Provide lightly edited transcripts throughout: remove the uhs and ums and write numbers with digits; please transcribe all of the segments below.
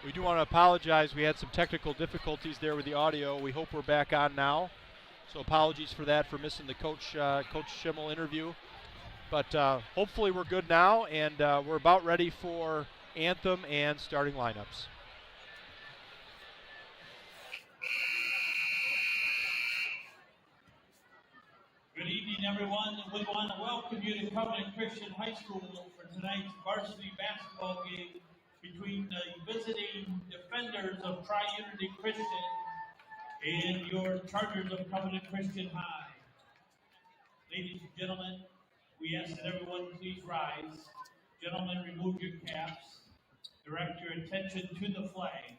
We do want to apologize. We had some technical difficulties there with the audio. We hope we're back on now. So apologies for that, for missing the Coach Schimmel interview. But hopefully we're good now, and we're about ready for anthem and starting lineups. Good evening, everyone. We want to welcome you to Covenant Christian High School for tonight's varsity basketball game between the visiting defenders of Tri-Unity Christian and your Chargers of Covenant Christian High. Ladies and gentlemen, we ask that everyone please rise. Gentlemen, remove your caps. Direct your attention to the flag.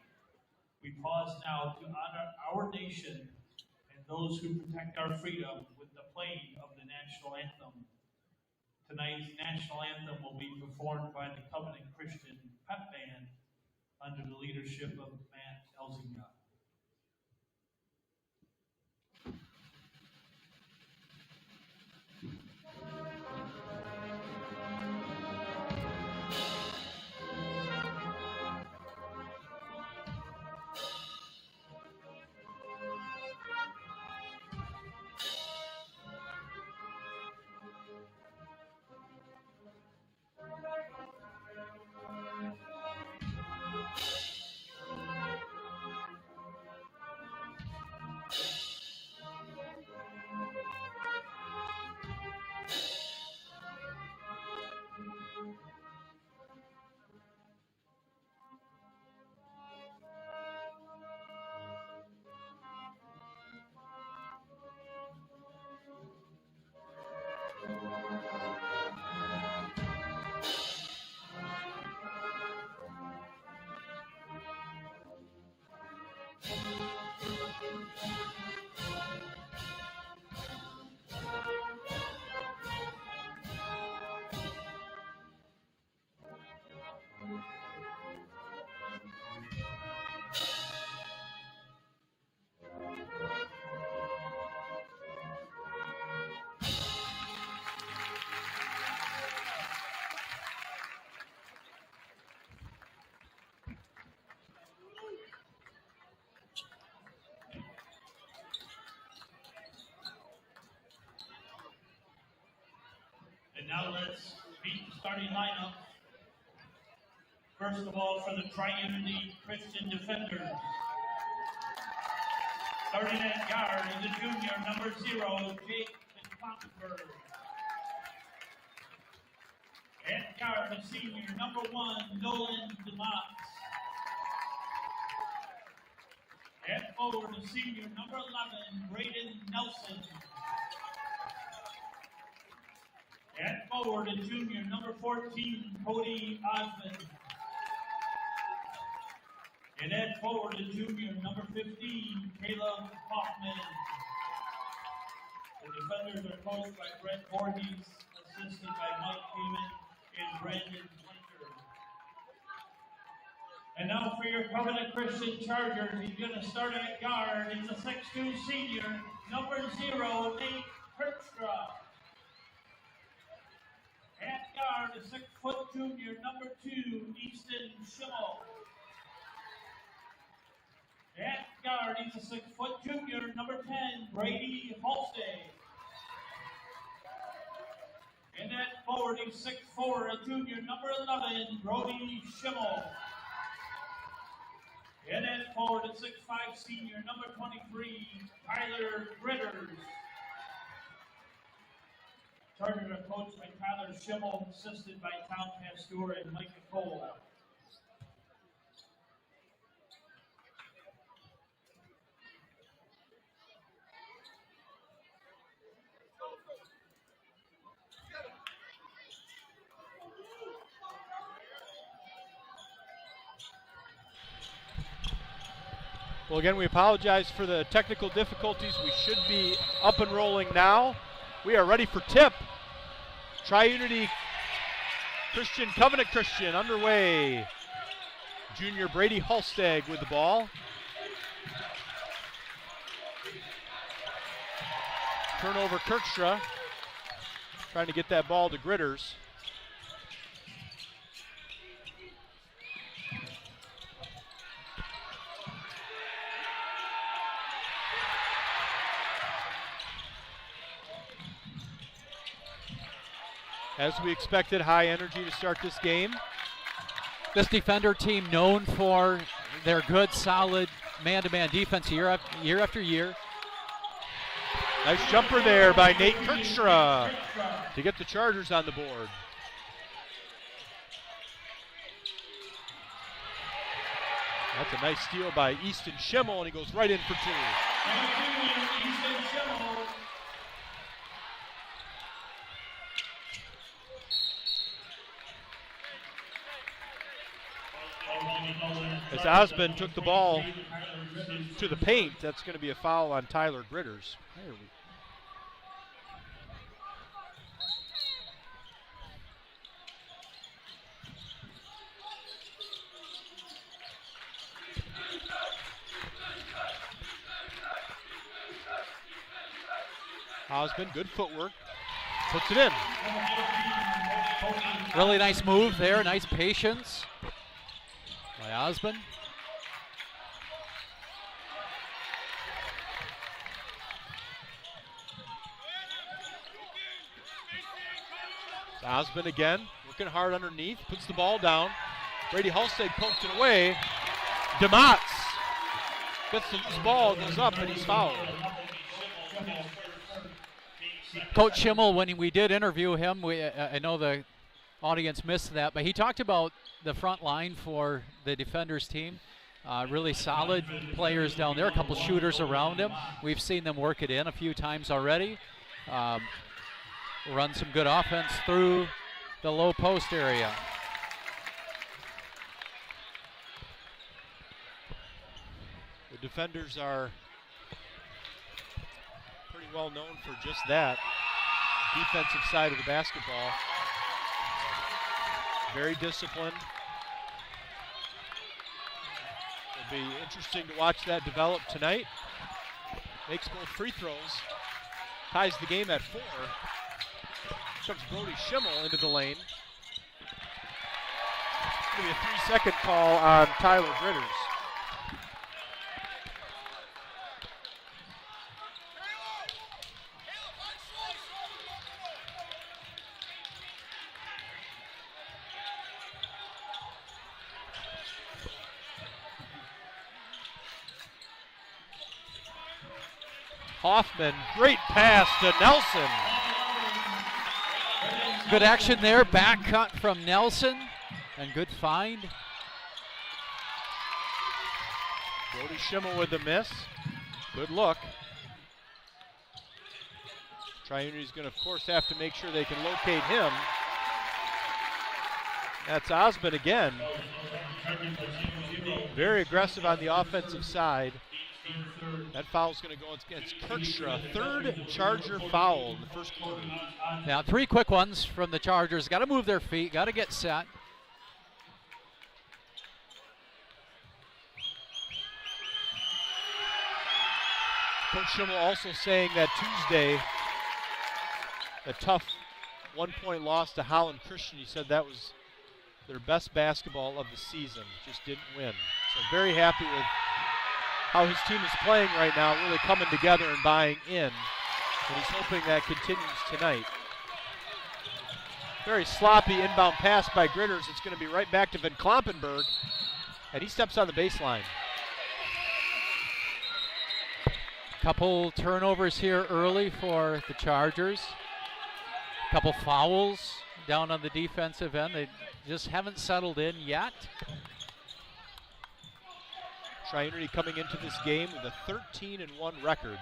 We pause now to honor our nation and those who protect our freedom with the playing of the national anthem. Tonight's national anthem will be performed by the Covenant Christian Pep Band under the leadership of Matt Elzinga. And now let's meet the starting lineup. First of all, for the Tri-Unity Christian defenders. Starting at guard is the junior, number 0, Jake Kloppenberg. At guard, the senior, number 1, Nolan DeMott. At forward, the senior, number 11, Braden Nelson. At forward, a junior, number 14, Cody Osmond. And at forward, a junior, number 15, Caleb Hoffman. The defenders are coached by Brett Voorhees, assisted by Mike Beeman and Brandon Blinker. And now for your Covenant Christian Chargers, he's going to start at guard. It's a 6'2 senior, number 0, Nate Kirkstra. At guard, a 6' junior, number 2, Easton Schimmel. At guard, he's a 6' junior, number 10, Brady Halstead. And at forward, he's 6'4", a junior, number 11, Brody Schimmel. And at forward, a 6'5", senior, number 23, Tyler Gritters. Chargers are coached by Tyler Schimmel, assisted by Tom Pasteur and Micah Cole. Well, again, we apologize for the technical difficulties. We should be up and rolling now. We are ready for tip. Tri-Unity Christian, Covenant Christian underway. Junior Brady Halstag with the ball. Turnover Kirkstra. Trying to get that ball to Gritters. As we expected, high energy to start this game. This defender team known for their good, solid man-to-man defense year after year. Nice jumper there by Nate Kirkstra to get the Chargers on the board. That's a nice steal by Easton Schimmel, and he goes right in for two. As Osmond took the ball to the paint, that's going to be a foul on Tyler Gritters. Osmond, good footwork, puts it in. Really nice move there, nice patience by Osmond. Osmond again, working hard underneath, puts the ball down. Brady Halstead poked it away. DeMotts gets the loose ball, goes up, and he's fouled. Coach Schimmel, when we did interview him, I know the audience missed that, but he talked about the front line for the defenders team. Really solid players down there, a couple shooters around him. We've seen them work it in a few times already. Run some good offense through the low post area. The defenders are pretty well known for just that. Defensive side of the basketball. Very disciplined. It'll be interesting to watch that develop tonight. Makes both free throws. Ties the game at 4. Chucks Brody Schimmel into the lane. It's going to be a 3-second call on Tyler Gritters. Hoffman, great pass to Nelson. Good action there, back cut from Nelson, and good find. Brody Schimmel with the miss. Good look. Tri-Unity's going to, of course, have to make sure they can locate him. That's Osmond again. Very aggressive on the offensive side. That foul's going to go against Kirkstra. Third Charger foul in the first quarter. Now 3 quick ones from the Chargers. Got to move their feet, got to get set. Coach Schimmel also saying that Tuesday, a tough 1-point loss to Holland Christian. He said that was their best basketball of the season, just didn't win. So very happy with how his team is playing right now, really coming together and buying in. And he's hoping that continues tonight. Very sloppy inbound pass by Gritters. It's going to be right back to Van Kloppenberg, and he steps on the baseline. Couple turnovers here early for the Chargers. Couple fouls down on the defensive end. They just haven't settled in yet. Tri-Unity coming into this game with a 13-1 record.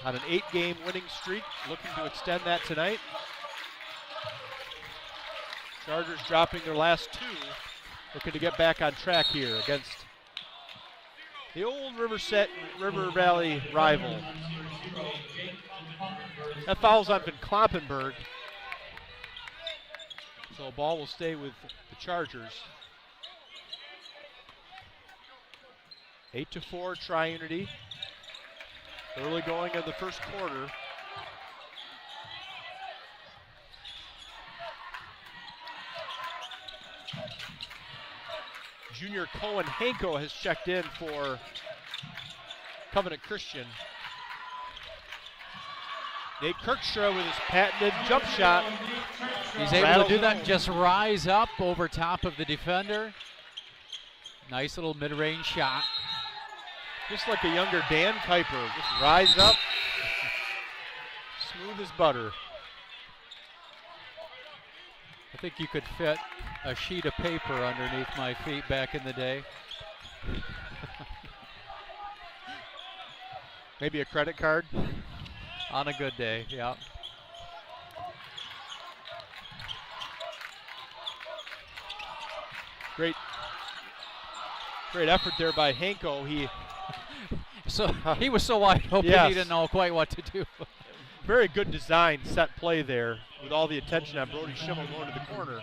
On an 8-game winning streak, looking to extend that tonight. Chargers dropping their last 2, looking to get back on track here against the old River Valley rival. That foul's on Van Kloppenberg. So ball will stay with the Chargers. 8-4 Tri-Unity. Early going of the first quarter. Junior Cohen Hanko has checked in for Covenant Christian. Nate Kirkstra with his patented jump shot. He's able to do that and just rise up over top of the defender. Nice little mid-range shot. Just like a younger Dan Kuiper, just rise up. Smooth as butter. I think you could fit a sheet of paper underneath my feet back in the day. Maybe a credit card. On a good day, yeah. Great effort there by Hanko. He was so wide open, yes. He didn't know quite what to do. Very good design set play there with all the attention on Brody Schimmel going to the corner.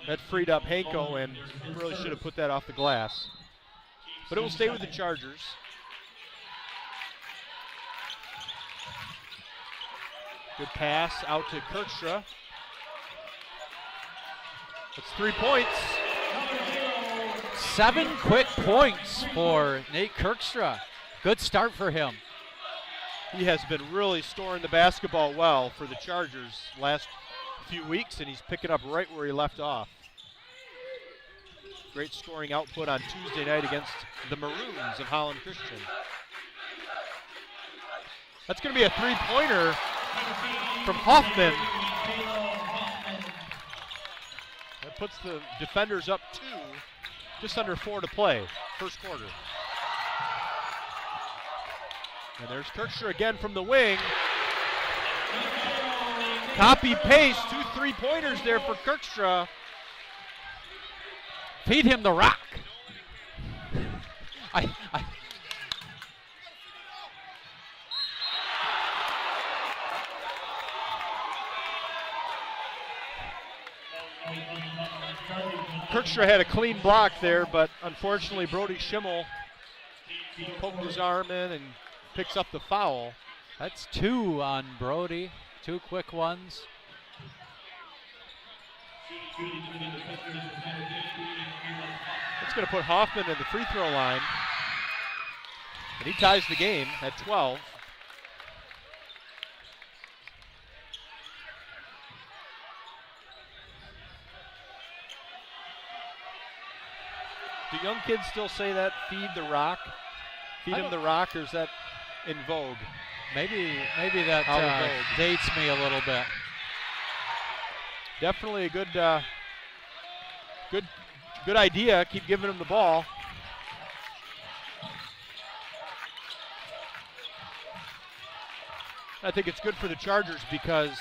That freed up Hanko and really should have put that off the glass. But it will stay with the Chargers. Good pass out to Kirkstra. That's 3 points. 7 quick points for Nate Kirkstra. Good start for him. He has been really storing the basketball well for the Chargers last few weeks, and he's picking up right where he left off. Great scoring output on Tuesday night against the Maroons of Holland Christian. That's going to be a three-pointer from Hoffman. That puts the defenders up 2, just under 4 to play, first quarter. And there's Kirkstra again from the wing. Copy-paste, 2 3-pointers there for Kirkstra. Feed him the rock. Kirkstra had a clean block there, but unfortunately Brody Schimmel poked his arm in and picks up the foul. That's 2 on Brody. 2 quick ones. That's going to put Hoffman in the free throw line. And he ties the game at 12. Do young kids still say that? Feed the rock? Feed him the rock, or is that in vogue? Maybe that dates me a little bit. Definitely a good idea. Keep giving him the ball. I think it's good for the Chargers because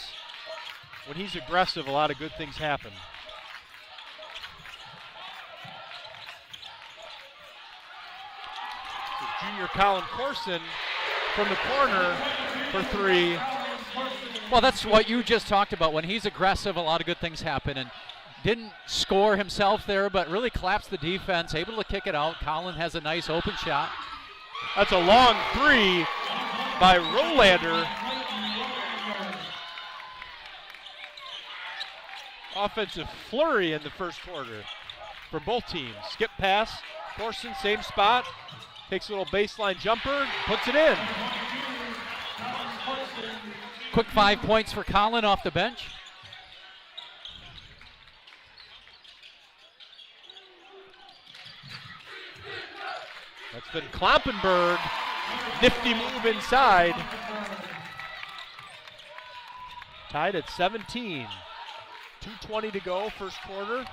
when he's aggressive, a lot of good things happen. So junior Colin Corson from the corner for 3. Well, that's what you just talked about. When he's aggressive, a lot of good things happen. And didn't score himself there, but really collapsed the defense, able to kick it out. Colin has a nice open shot. That's a long 3 by Rolander. Offensive flurry in the first quarter for both teams. Skip pass, Corson, same spot. Takes a little baseline jumper, puts it in. Quick 5 points for Colin off the bench. That's been Kloppenberg. Nifty move inside. Tied at 17. 2:20 to go, first quarter.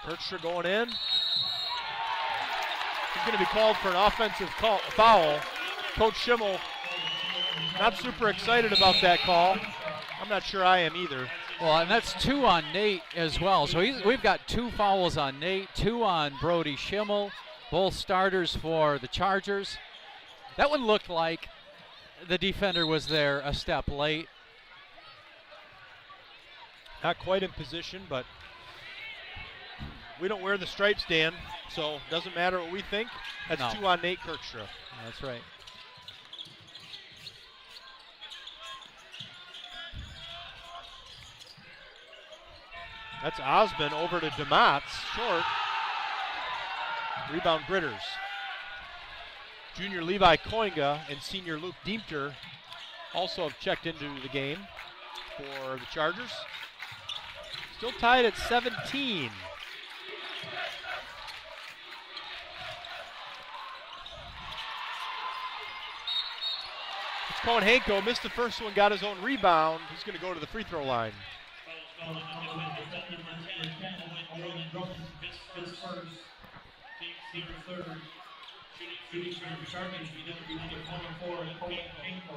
Kirkstra going in. He's going to be called for an offensive foul. Coach Schimmel not super excited about that call. I'm not sure I am either. Well, and that's 2 on Nate as well. So we've got 2 fouls on Nate, 2 on Brody Schimmel, both starters for the Chargers. That one looked like the defender was there a step late. Not quite in position, but we don't wear the stripes, Dan, so it doesn't matter what we think. That's 2 on Nate Kirkstra. That's right. That's Osmond over to DeMotts, short. Rebound Gritters. Junior Levi Koinga and senior Luke Diemter also have checked into the game for the Chargers. Still tied at 17. It's Cohen Hanko, missed the first one, got his own rebound. He's going to go to the free throw line.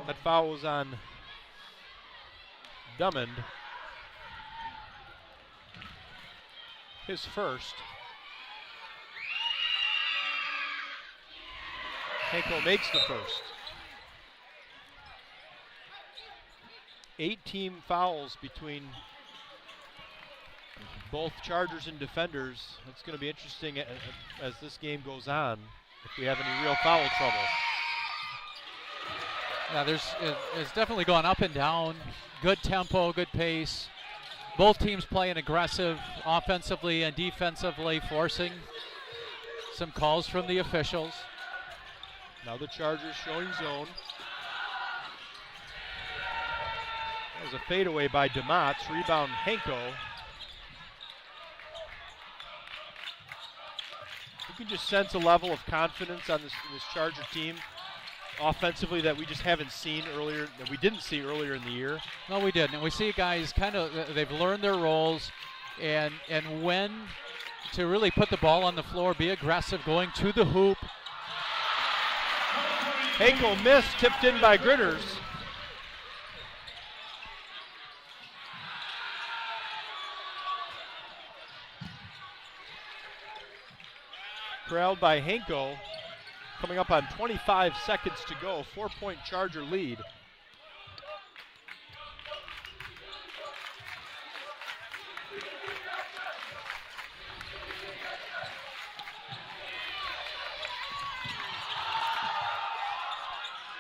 That foul was on Drummond. His first. Hanko makes the first. 8 team fouls between both Chargers and defenders. It's going to be interesting as this game goes on if we have any real foul trouble. Yeah, it's definitely gone up and down. Good tempo, good pace. Both teams playing aggressive offensively and defensively, forcing some calls from the officials. Now the Chargers showing zone. That was a fadeaway by DeMotts. Rebound Hanko. You can just sense a level of confidence on this Charger team offensively that we just haven't seen earlier, that we didn't see earlier in the year. No, we didn't. And we see guys kind of, they've learned their roles and when to really put the ball on the floor, be aggressive, going to the hoop. Hanko missed, tipped in by Gritters. Corralled by Hanko. Coming up on 25 seconds to go, 4-point Charger lead.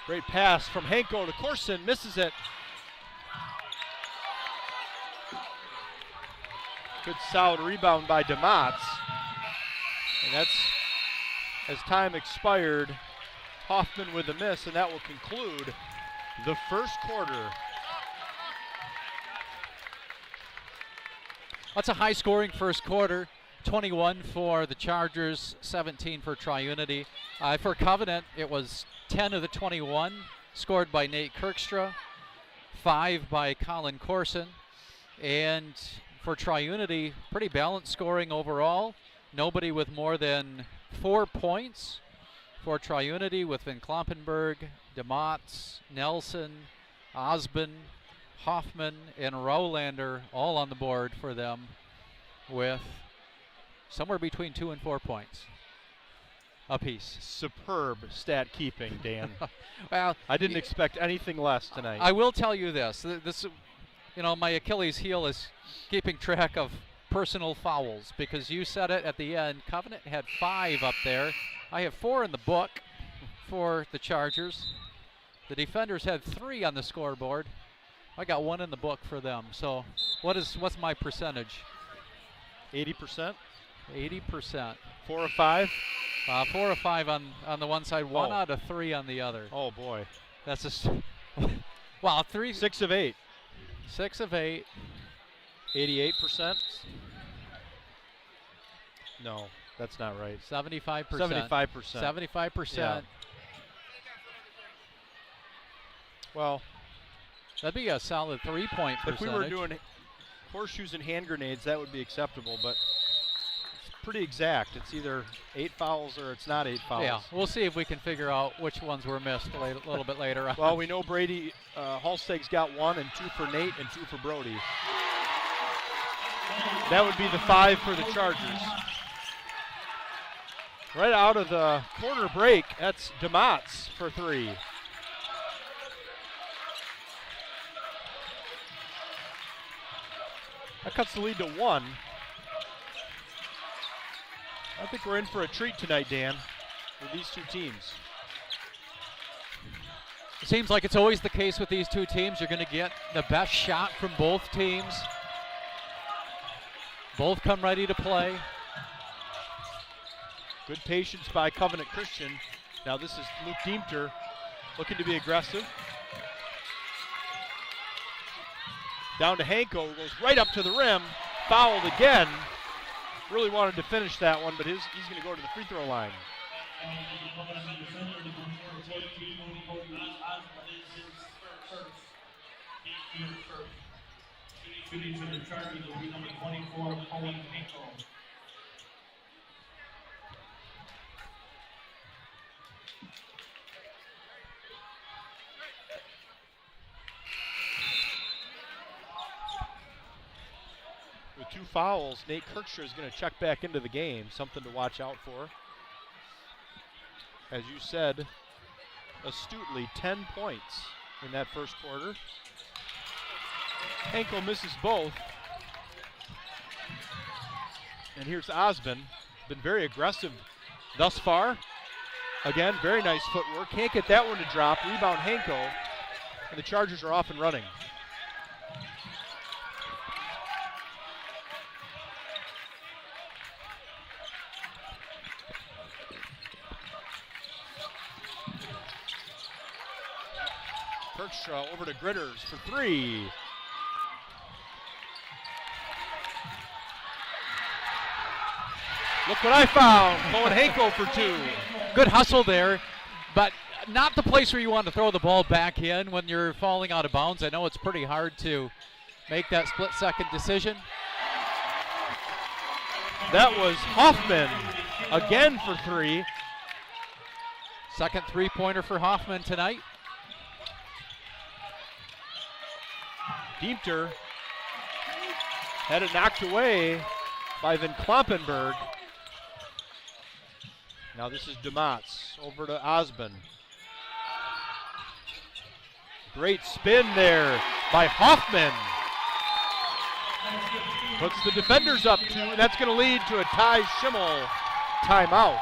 Great pass from Hanko to Corson, misses it. Good solid rebound by DeMotts. And that's, as time expired, Hoffman with a miss, and that will conclude the first quarter. That's a high-scoring first quarter. 21 for the Chargers, 17 for Tri-Unity. For Covenant, it was 10 of the 21 scored by Nate Kirkstra, 5 by Colin Corson. And for Tri-Unity, pretty balanced scoring overall. Nobody with more than 4 points for Tri-Unity, with Van Kloppenberg, DeMotts, Nelson, Osborne, Hoffman, and Rolander all on the board for them with somewhere between 2 and 4 points apiece. Superb stat keeping, Dan. Well, I didn't expect anything less tonight. I will tell you this. My Achilles heel is keeping track of personal fouls, because you said it at the end. Covenant had 5 up there. I have 4 in the book for the Chargers. The defenders had 3 on the scoreboard. I got 1 in the book for them. So what's my percentage? 80%? 80%. 4 of 5? 4 of 5 on the one side, 1 out of 3 on the other. Oh boy. That's just wow, 3. 6 of 8. 6 of 8. 88%? No, that's not right. 75%. 75%. 75%. Yeah. Well, that'd be a solid 3-point percentage. If we were doing horseshoes and hand grenades, that would be acceptable, but it's pretty exact. It's either 8 fouls or it's not 8 fouls. Yeah, we'll see if we can figure out which ones were missed a little bit later on. Well, we know Brady Halsteg's got 1 and 2 for Nate and 2 for Brody. That would be the 5 for the Chargers. Right out of the quarter break, that's DeMotts for 3. That cuts the lead to 1. I think we're in for a treat tonight, Dan, with these two teams. It seems like it's always the case with these two teams. You're going to get the best shot from both teams. Both come ready to play. Good patience by Covenant Christian. Now this is Luke Diemter looking to be aggressive. Down to Hanko, goes right up to the rim, fouled again. Really wanted to finish that one, but he's going to go to the free throw line. Shooting for the Chargers will be number 24, Cohen Hanko. With 2 fouls, Nate Kirkstra is going to check back into the game. Something to watch out for. As you said, astutely, 10 points in that first quarter. Hanko misses both. And here's Osmond. Been very aggressive thus far. Again, very nice footwork. Can't get that one to drop. Rebound Hanko. And the Chargers are off and running. Kirkstra over to Gritters for 3. Look what I found. Cohen Hanko for 2. Good hustle there, but not the place where you want to throw the ball back in when you're falling out of bounds. I know it's pretty hard to make that split-second decision. That was Hoffman again for 3. Second three-pointer for Hoffman tonight. Diemter had it knocked away by Van Kloppenberg. Now this is DeMatz over to Osmond. Great spin there by Hoffman. Puts the defenders up 2, and that's going to lead to a Ty Schimmel timeout.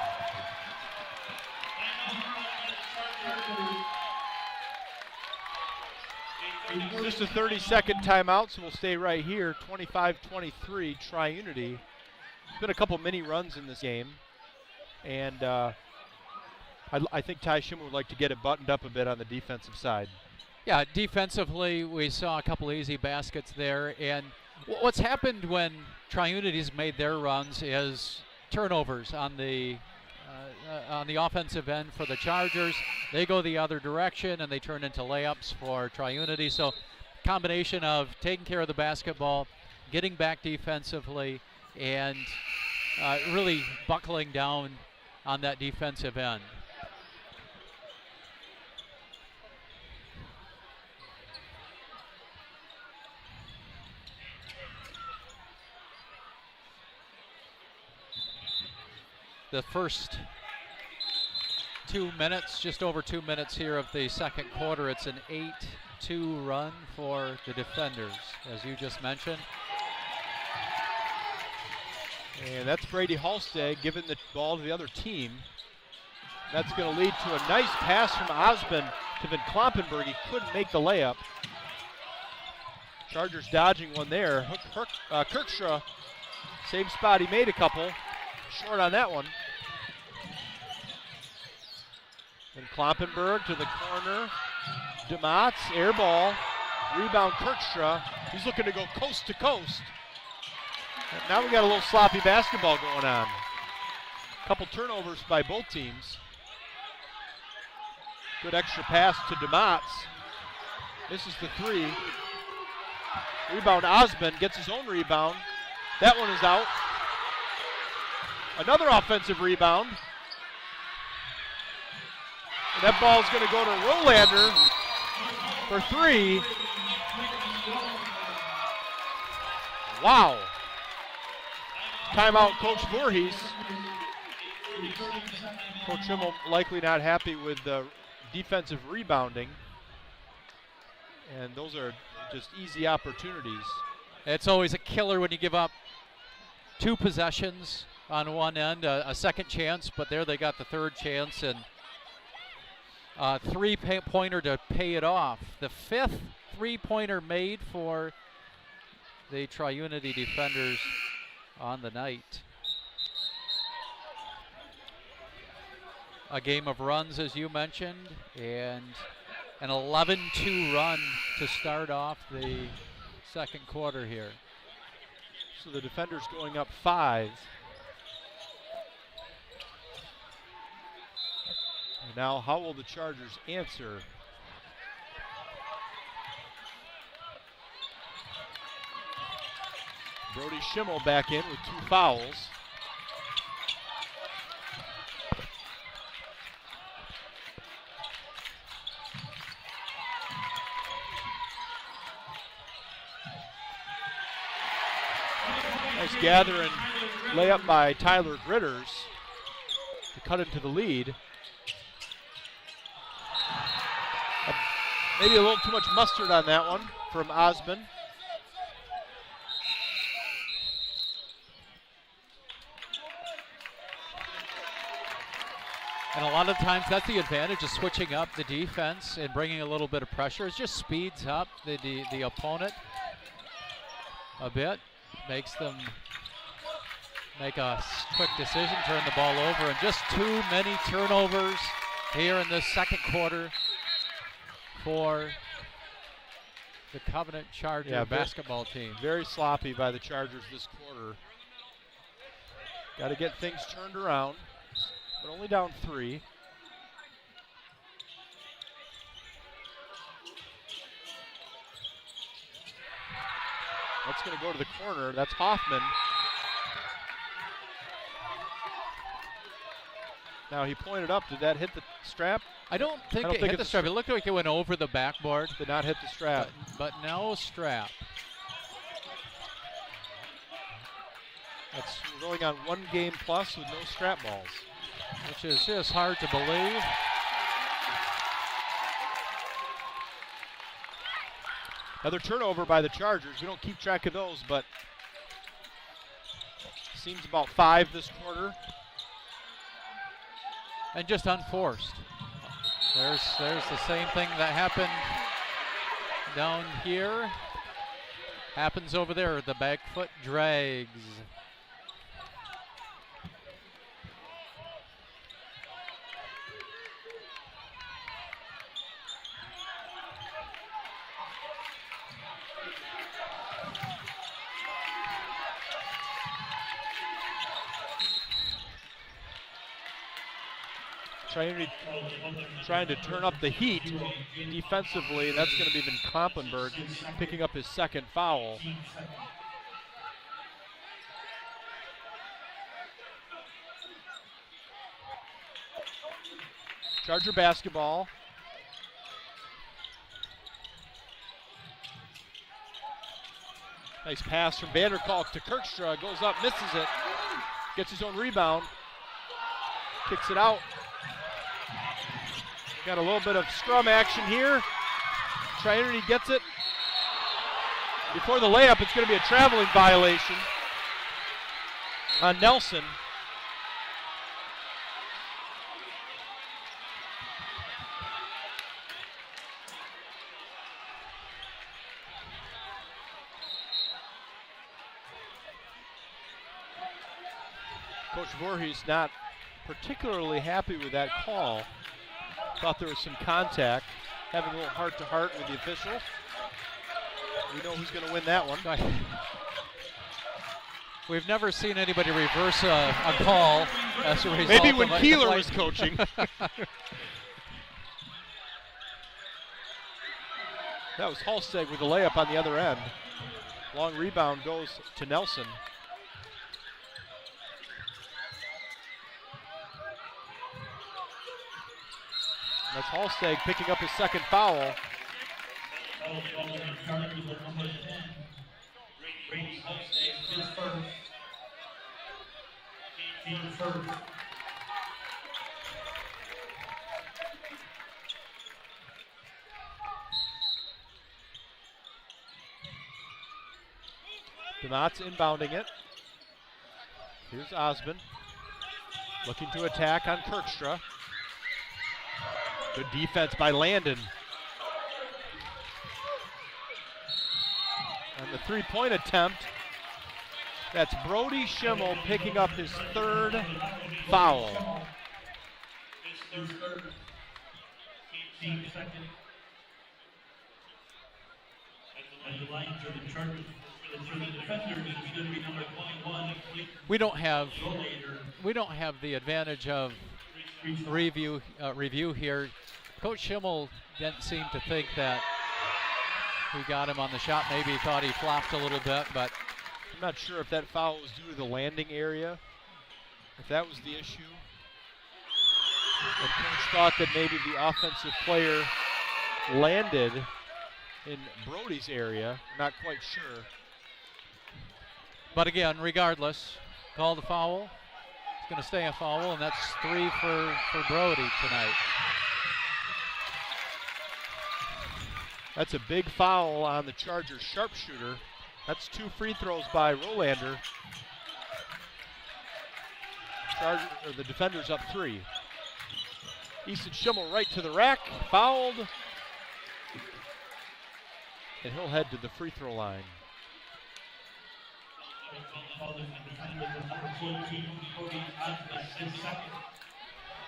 Just a 30-second timeout, so we'll stay right here. 25-23, Tri-Unity. Been a couple mini runs in this game, and I think Ty Schimmel would like to get it buttoned up a bit on the defensive side. Yeah, defensively, we saw a couple easy baskets there, and what's happened when Tri-Unity's made their runs is turnovers on the offensive end for the Chargers. They go the other direction and they turn into layups for Tri-Unity. So combination of taking care of the basketball, getting back defensively, and really buckling down on that defensive end. The first 2 minutes, just over 2 minutes here of the second quarter, it's an 8-2 run for the defenders, as you just mentioned. And that's Brady Halstead giving the ball to the other team. That's going to lead to a nice pass from Osmond to Van Kloppenberg. He couldn't make the layup. Chargers dodging one there. Kirkstra, same spot he made a couple. Short on that one. And Kloppenberg to the corner. DeMatz, air ball. Rebound Kirkstra. He's looking to go coast to coast. And now we got a little sloppy basketball going on. Couple turnovers by both teams. Good extra pass to DeMatz. This is the 3. Rebound Osmond gets his own rebound. That one is out. Another offensive rebound. And that ball is going to go to Rolander for 3. Wow. Timeout, Coach Voorhees. Coach Schimmel likely not happy with the defensive rebounding. And those are just easy opportunities. It's always a killer when you give up 2 possessions on one end, a second chance, but there they got the third chance, and a 3-pointer to pay it off. The 5th 3-pointer made for the Tri-Unity defenders on the night. A game of runs, as you mentioned, and an 11-2 run to start off the second quarter here. So the defenders going up 5. And now how will the Chargers answer? Brody Schimmel back in with 2 fouls. Nice gather and layup by Tyler Gritters to cut into the lead. Maybe a little too much mustard on that one from Osman. And a lot of times that's the advantage of switching up the defense and bringing a little bit of pressure. It just speeds up the opponent a bit, makes them make a quick decision, turn the ball over, and just too many turnovers here in this second quarter for the Covenant Charger basketball team. Very sloppy by the Chargers this quarter. Got to get things turned around, but only down 3. That's going to go to the corner. That's Hoffman. Now he pointed up. Did that hit the strap? I don't think it hit the strap. It looked like it went over the backboard. Did not hit the strap. But no strap. That's going on 1 game plus with no strap balls. Which is just hard to believe. Another turnover by the Chargers. We don't keep track of those, but seems about 5 this quarter. And just unforced. There's the same thing that happened down here. Happens over there. The back foot drags. Trying to turn up the heat defensively, and that's going to be Van Kloppenberg picking up his 2nd foul. Charger basketball. Nice pass from Vanderkalk to Kirkstra, goes up, misses it, gets his own rebound, kicks it out. Got a little bit of scrum action here. Tri-Unity gets it. Before the layup, it's going to be a traveling violation on Nelson. Coach Voorhees not particularly happy with that call. Thought there was some contact, having a little heart-to-heart with the officials. We know who's going to win that one. We've never seen anybody reverse a call as a result. Maybe when Keeler was coaching. That was Halstead with the layup on the other end. Long rebound goes to Nelson. That's Halstead picking up his 2nd foul. DeMott's inbounding it. Here's Osman looking to attack on Kirkstra. Good defense by Landon. And the 3-point attempt That's Brody Schimmel picking up his third foul. His third. Team second. At the line for the Chargers, for the defenders, it's going to be number 21. We don't have the advantage of review here. Coach Schimmel didn't seem to think that he got him on the shot. Maybe he thought he flopped a little bit, but I'm not sure if that foul was due to the landing area, if that was the issue. And coach thought that maybe the offensive player landed in Brody's area. Not quite sure. But again, regardless, call the foul. It's going to stay a foul, and that's 3 for Brody tonight. That's a big foul on the Chargers sharpshooter. That's 2 free throws by Rolander. The defender's up 3. Easton Schimmel right to the rack, fouled. And he'll head to the free throw line.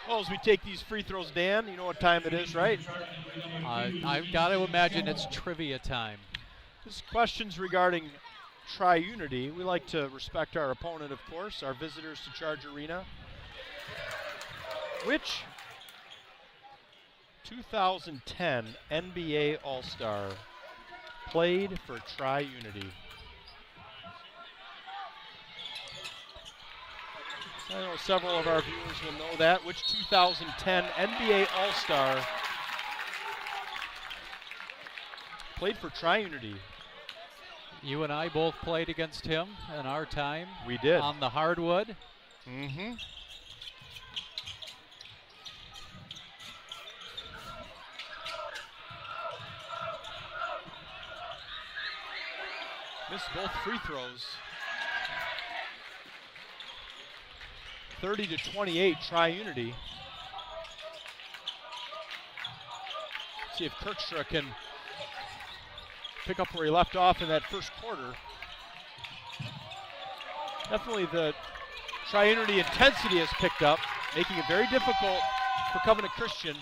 Well, as we take these free throws, Dan, you know what time it is, right? I've got to imagine it's trivia time. This questions regarding Tri-Unity. We like to respect our opponent, of course, our visitors to Charge Arena. Which 2010 NBA All-Star played for Tri-Unity? I know several of our viewers will know that. Which 2010 NBA All-Star played for Tri-Unity? You and I both played against him in our time. We did. On the hardwood. Mm-hmm. Missed both free throws. 30-28 Tri-Unity. See if Kirkstra can pick up where he left off in that first quarter. Definitely the Tri-Unity intensity has picked up, making it very difficult for Covenant Christian.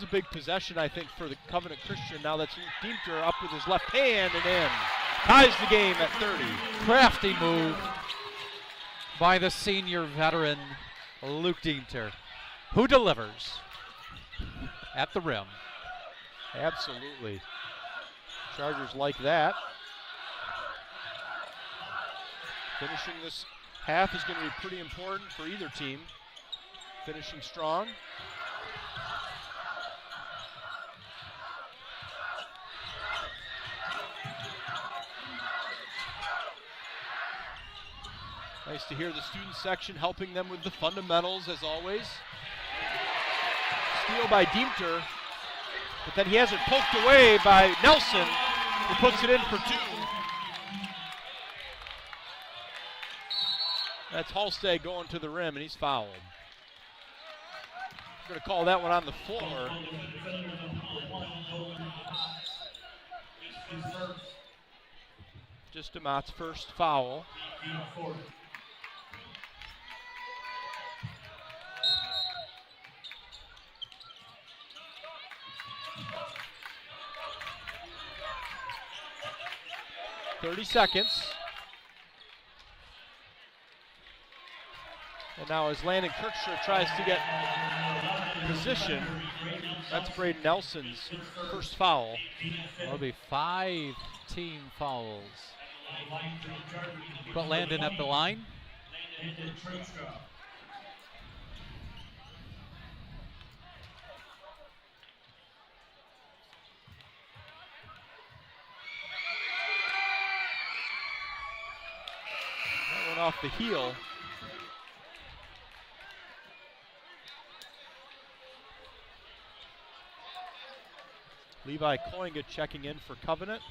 A big possession, I think, for the Covenant Christian. Now that's Luke Diemter up with his left hand and in. Ties the game at 30. Crafty move by the senior veteran, Luke Diemter, who delivers at the rim. Absolutely. Chargers like that. Finishing this half is going to be pretty important for either team. Finishing strong. Nice to hear the student section helping them with the fundamentals, as always. Steal by Diemter, but then he has it poked away by Nelson, who puts it in for 2. That's Halstead going to the rim, and he's fouled. We're going to call that one on the floor. Just Amat's first foul. 30 seconds. And now as Landon Kirkstra tries to get position, that's Braden Nelson's first foul. That'll be 5 team fouls. But Landon at the line. That went off the heel. Levi Koinga checking in for Covenant.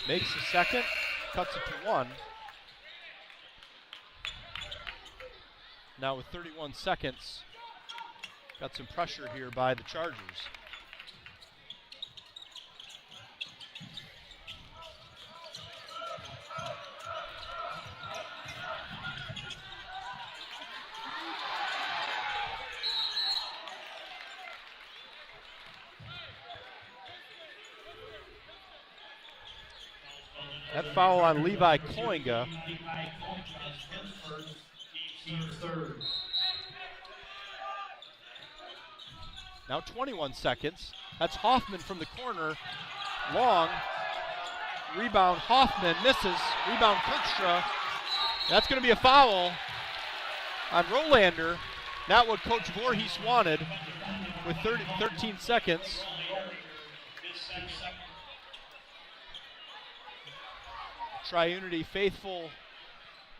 Makes the second, cuts it to 1. Now with 31 seconds, got some pressure here by the Chargers. That foul on Levi Koinga. Now 21 seconds. That's Hoffman from the corner. Long. Rebound Hoffman misses. Rebound Kirkstra. That's going to be a foul on Rolander. Not what Coach Voorhees wanted with 13 seconds. Tri-Unity faithful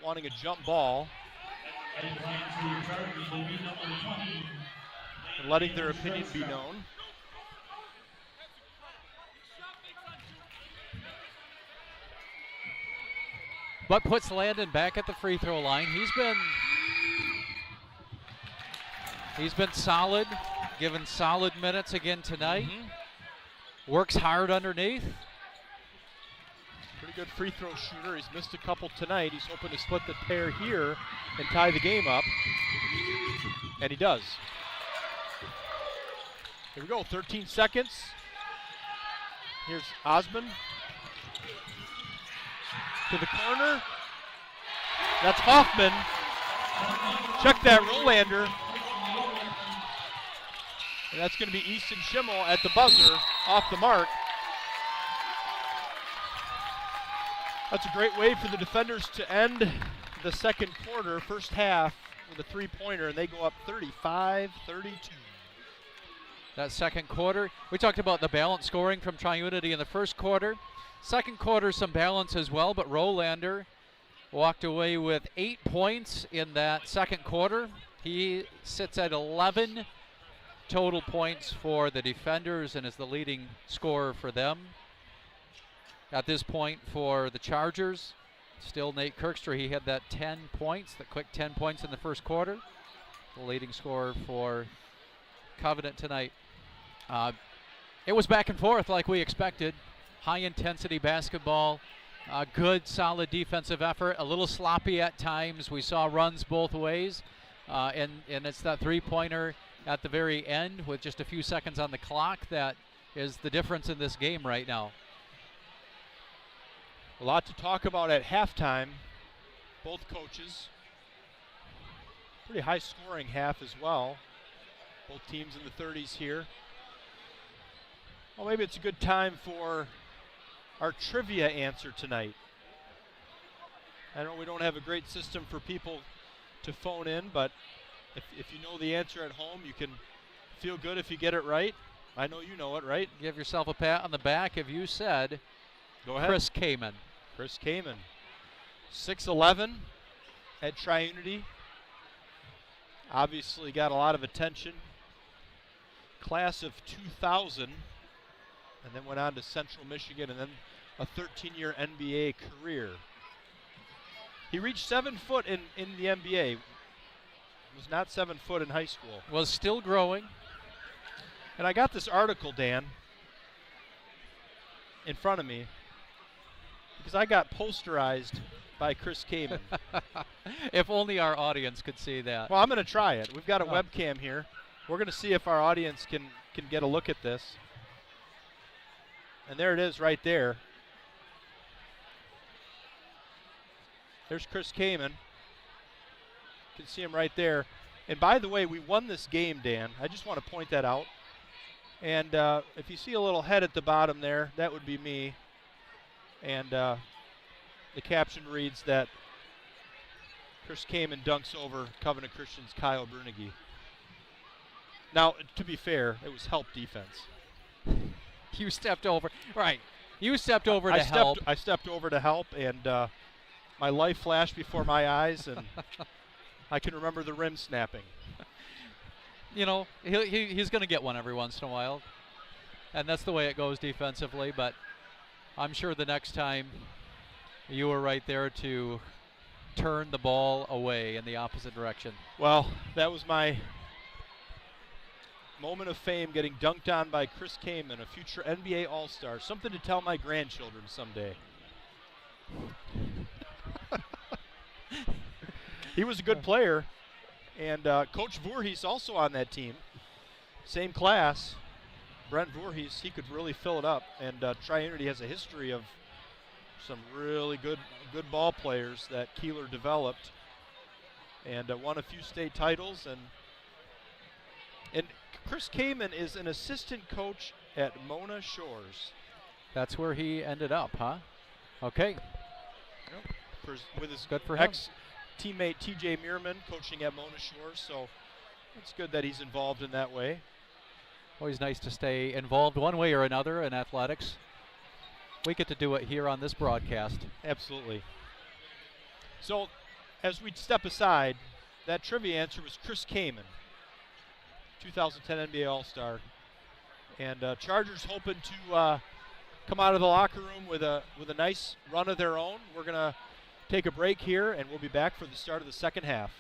wanting a jump ball and letting their opinion be known. But puts Landon back at the free throw line. He's been solid, given solid minutes again tonight. Works hard underneath. Pretty good free throw shooter. He's missed a couple tonight. He's hoping to split the pair here and tie the game up. And he does. Here we go, 13 seconds. Here's Osman. To the corner. That's Hoffman. Check that, Rolander. And that's going to be Easton Schimmel at the buzzer, off the mark. That's a great way for the defenders to end the second quarter, first half, with a three-pointer, and they go up 35-32. That second quarter, we talked about the balance scoring from Tri-Unity in the first quarter. Second quarter, some balance as well, but Rolander walked away with 8 points in that second quarter. He sits at 11 total points for the defenders and is the leading scorer for them. At this point for the Chargers, still Nate Kirkstra. He had that 10 points, the quick 10 points in the first quarter. The leading scorer for Covenant tonight. It was back and forth like we expected. High intensity basketball, good solid defensive effort, a little sloppy at times. We saw runs both ways, and it's that three-pointer at the very end with just a few seconds on the clock that is the difference in this game right now. A lot to talk about at halftime. Both coaches. Pretty high scoring half as well. Both teams in the 30s here. Well, maybe it's a good time for our trivia answer tonight. I know we don't have a great system for people to phone in, but if you know the answer at home, you can feel good if you get it right. I know you know it, right? Give yourself a pat on the back if you said Go ahead. Chris Kamen. Chris Kamen, 6'11" at Tri-Unity. Obviously got a lot of attention. Class of 2000, and then went on to Central Michigan, and then a 13-year NBA career. He reached 7 foot in the NBA. Was not 7 foot in high school. Was still growing. And I got this article, Dan, in front of me, because I got posterized by Chris Kamen. If only our audience could see that. Well, I'm going to try it. We've got a webcam here. We're going to see if our audience can get a look at this. And there it is right there. There's Chris Kamen. You can see him right there. And by the way, we won this game, Dan. I just want to point that out. And if you see a little head at the bottom there, that would be me. And the caption reads that Chris Kamen dunks over Covenant Christian's Kyle Brunigi. Now, to be fair, it was help defense. You stepped over. Right. You stepped over to help. I stepped over to help, and my life flashed before my eyes, and I can remember the rim snapping. You know, he's going to get one every once in a while. And that's the way it goes defensively. But I'm sure the next time you were right there to turn the ball away in the opposite direction. Well, that was my moment of fame, getting dunked on by Chris Kaman, a future NBA All-Star. Something to tell my grandchildren someday. He was a good player, and Coach Voorhees also on that team. Same class. Brent Voorhees, he could really fill it up, and Tri-Unity has a history of some really good ball players that Keeler developed, and won a few state titles. And Chris Kaman is an assistant coach at Mona Shores. That's where he ended up, huh? Okay. Yep. With his good for him. Ex-teammate TJ Meerman coaching at Mona Shores, so it's good that he's involved in that way. Always nice to stay involved one way or another in athletics. We get to do it here on this broadcast. Absolutely. So, as we step aside, that trivia answer was Chris Kaman, 2010 NBA All-Star. And Chargers hoping to come out of the locker room with a nice run of their own. We're going to take a break here, and we'll be back for the start of the second half.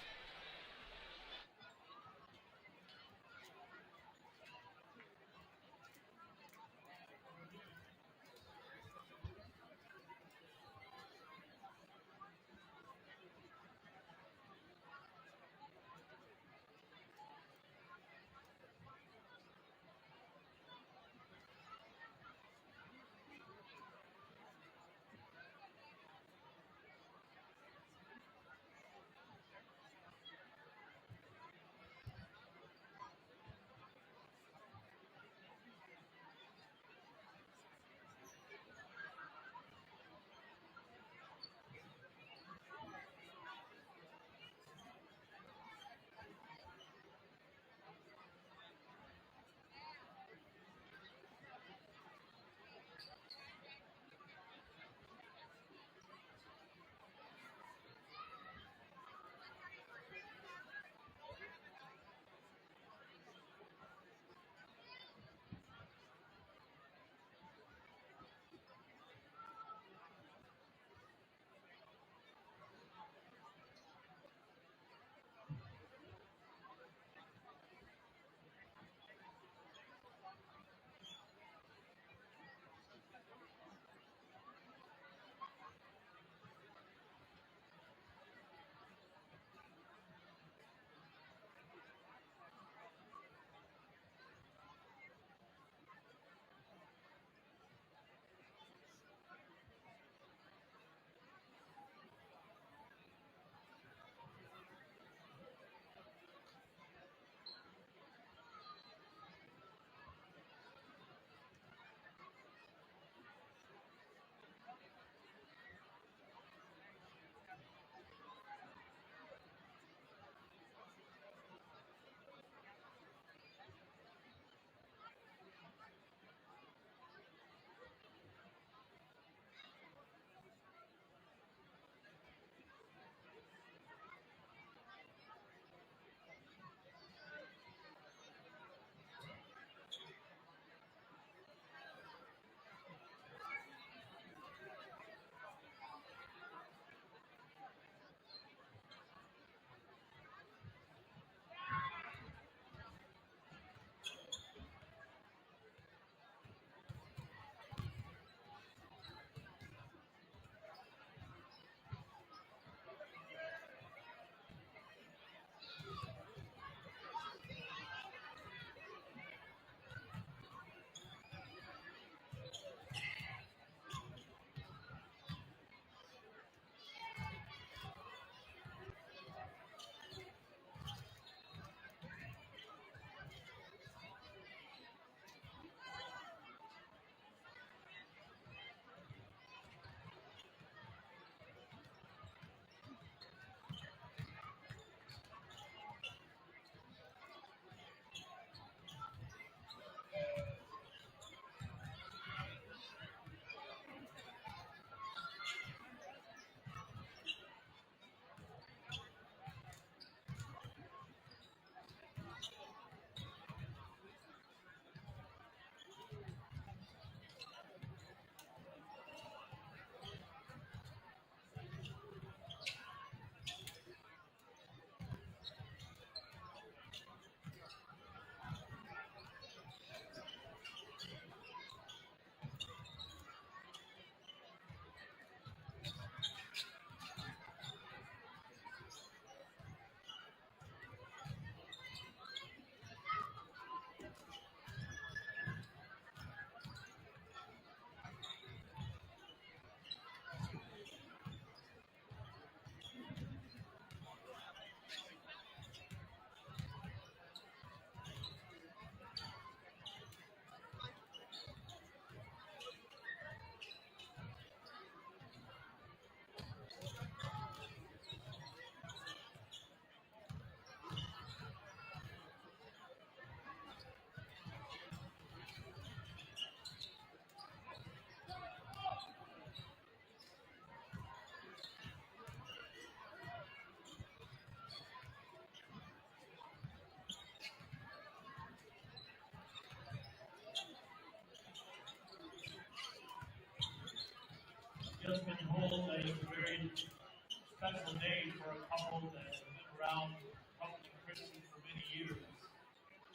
today for a couple that have been around Covenant Christian for many years.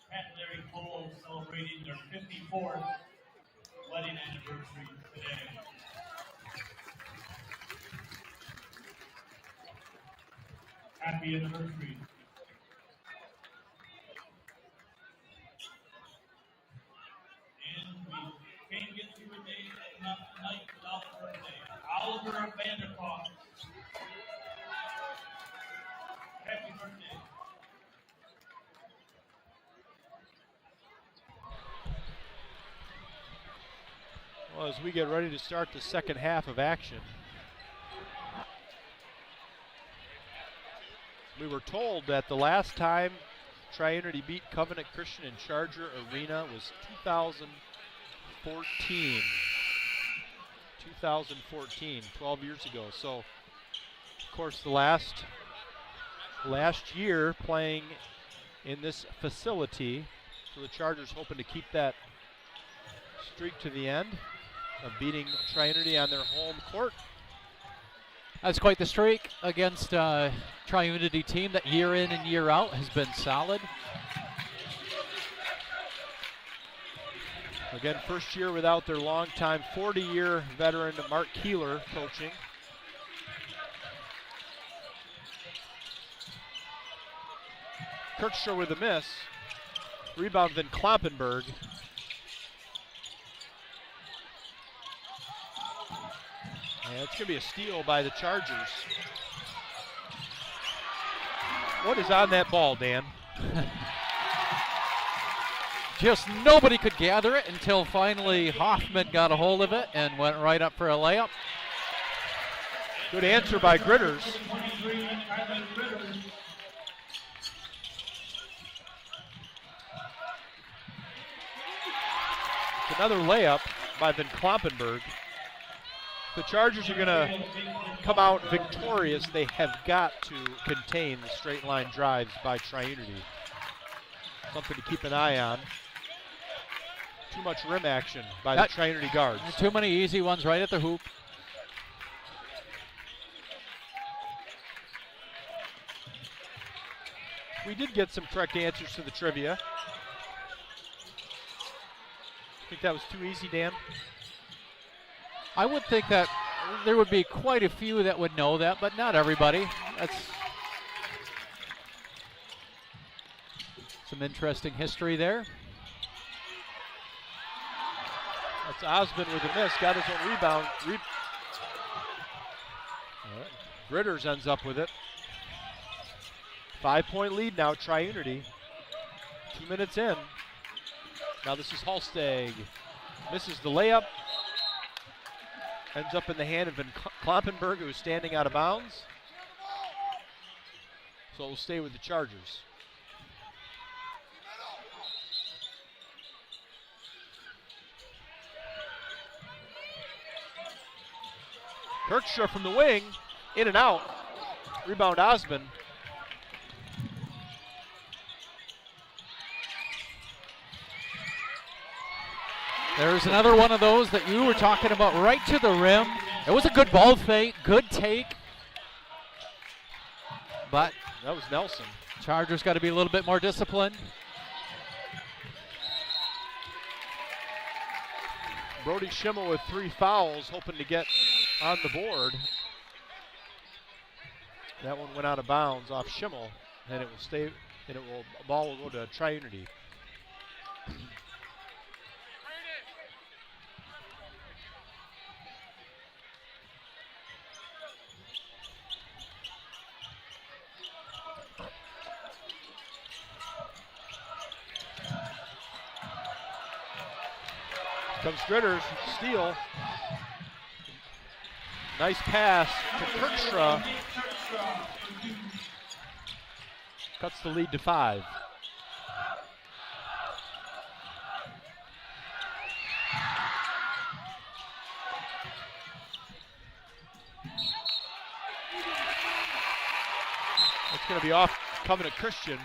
Pat and Larry Cole celebrating their 54th wedding anniversary today. Happy anniversary. And we can't get through a day tonight without birthday. Oliver Vanderkopf. Happy birthday. Well, as we get ready to start the second half of action, we were told that the last time Tri-Unity beat Covenant Christian in Charger Arena was 2014. 2014, 12 years ago. So, of course, the last year playing in this facility, so the Chargers hoping to keep that streak to the end of beating Tri-Unity on their home court. That's quite the streak against Tri-Unity team that year in and year out has been solid. Again, first year without their longtime 40-year veteran Mark Keeler coaching. Kirkstra with a miss. Rebound Van Kloppenberg. Yeah, it's going to be a steal by the Chargers. What is on that ball, Dan? Just nobody could gather it until finally Hoffman got a hold of it and went right up for a layup. Good answer by Gritters. Another layup by Van Kloppenberg. The Chargers are going to come out victorious. They have got to contain the straight line drives by Tri-Unity. Something to keep an eye on. Too much rim action by the Tri-Unity guards. Too many easy ones right at the hoop. We did get some correct answers to the trivia. Think that was too easy, Dan? I would think that there would be quite a few that would know that, but not everybody. That's some interesting history there. That's Osmond with a miss, got his own rebound. Gritters ends up with it. 5-point lead now, Tri-Unity. 2 minutes in. Now this is Halsteg. Misses the layup. Ends up in the hand of Van Kloppenberg, who is standing out of bounds. So it will stay with the Chargers. Kirkstra from the wing, in and out. Rebound Osmond. There's another one of those that you were talking about, right to the rim. It was a good ball fake, good take. But that was Nelson. Chargers got to be a little bit more disciplined. Brody Schimmel with 3 fouls, hoping to get on the board. That one went out of bounds off Schimmel, and it will stay. And ball will go to Tri-Unity. Comes Gritters, steal. Nice pass to Kirkstra. Cuts the lead to 5. It's going to be off Covenant Christian.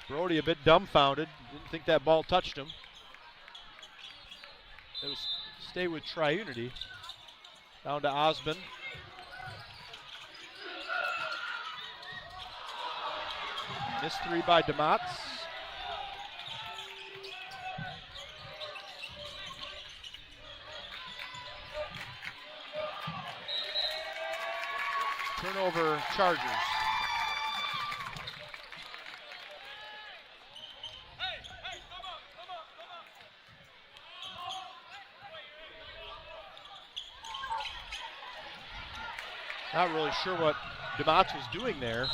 Brody a bit dumbfounded. Didn't think that ball touched him. It'll stay with Tri-Unity. Down to Osmond. Missed three by DeMotts. Turnover, Chargers. Not really sure what DeMotts was doing there.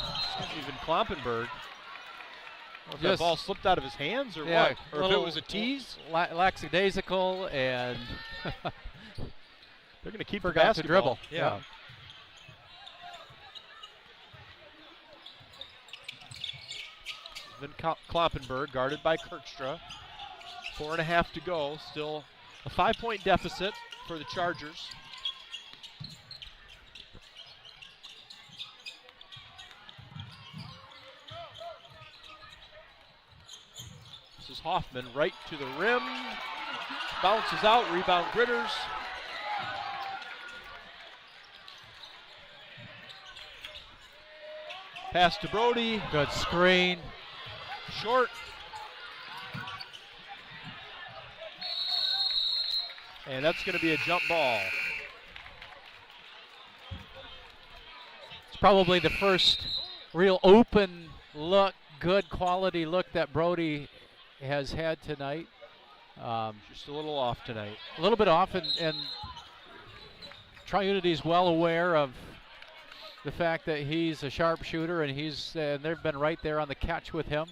Even Kloppenberg. If that ball slipped out of his hands or what? Or if it was a tease? Lackadaisical, and they're going to keep the forgot basketball. to dribble. Yeah. Then Kloppenberg guarded by Kirkstra. 4.5 to go. Still a 5-point deficit for the Chargers. This is Hoffman right to the rim. Bounces out, rebound Gritters. Pass to Brody. Good screen. Short. And that's going to be a jump ball. It's probably the first real open look, good quality look that Brody has had tonight. Just a little off tonight. A little bit off, and Tri-Unity is well aware of the fact that he's a sharpshooter, and they've been right there on the catch with him.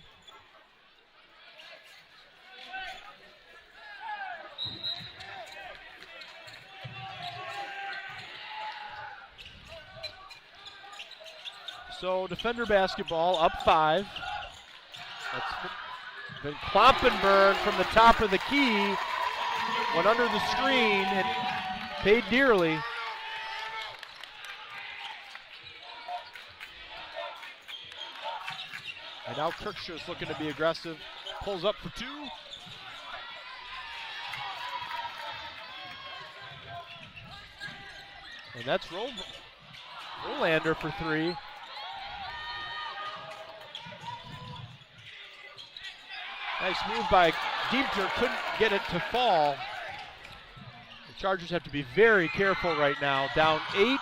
So Defender basketball up 5. That's been Kloppenberg from the top of the key. Went under the screen and paid dearly. And now Kirkstra is looking to be aggressive. Pulls up for 2. And that's Rolander for 3. Nice move by Diemter, couldn't get it to fall. The Chargers have to be very careful right now. Down 8.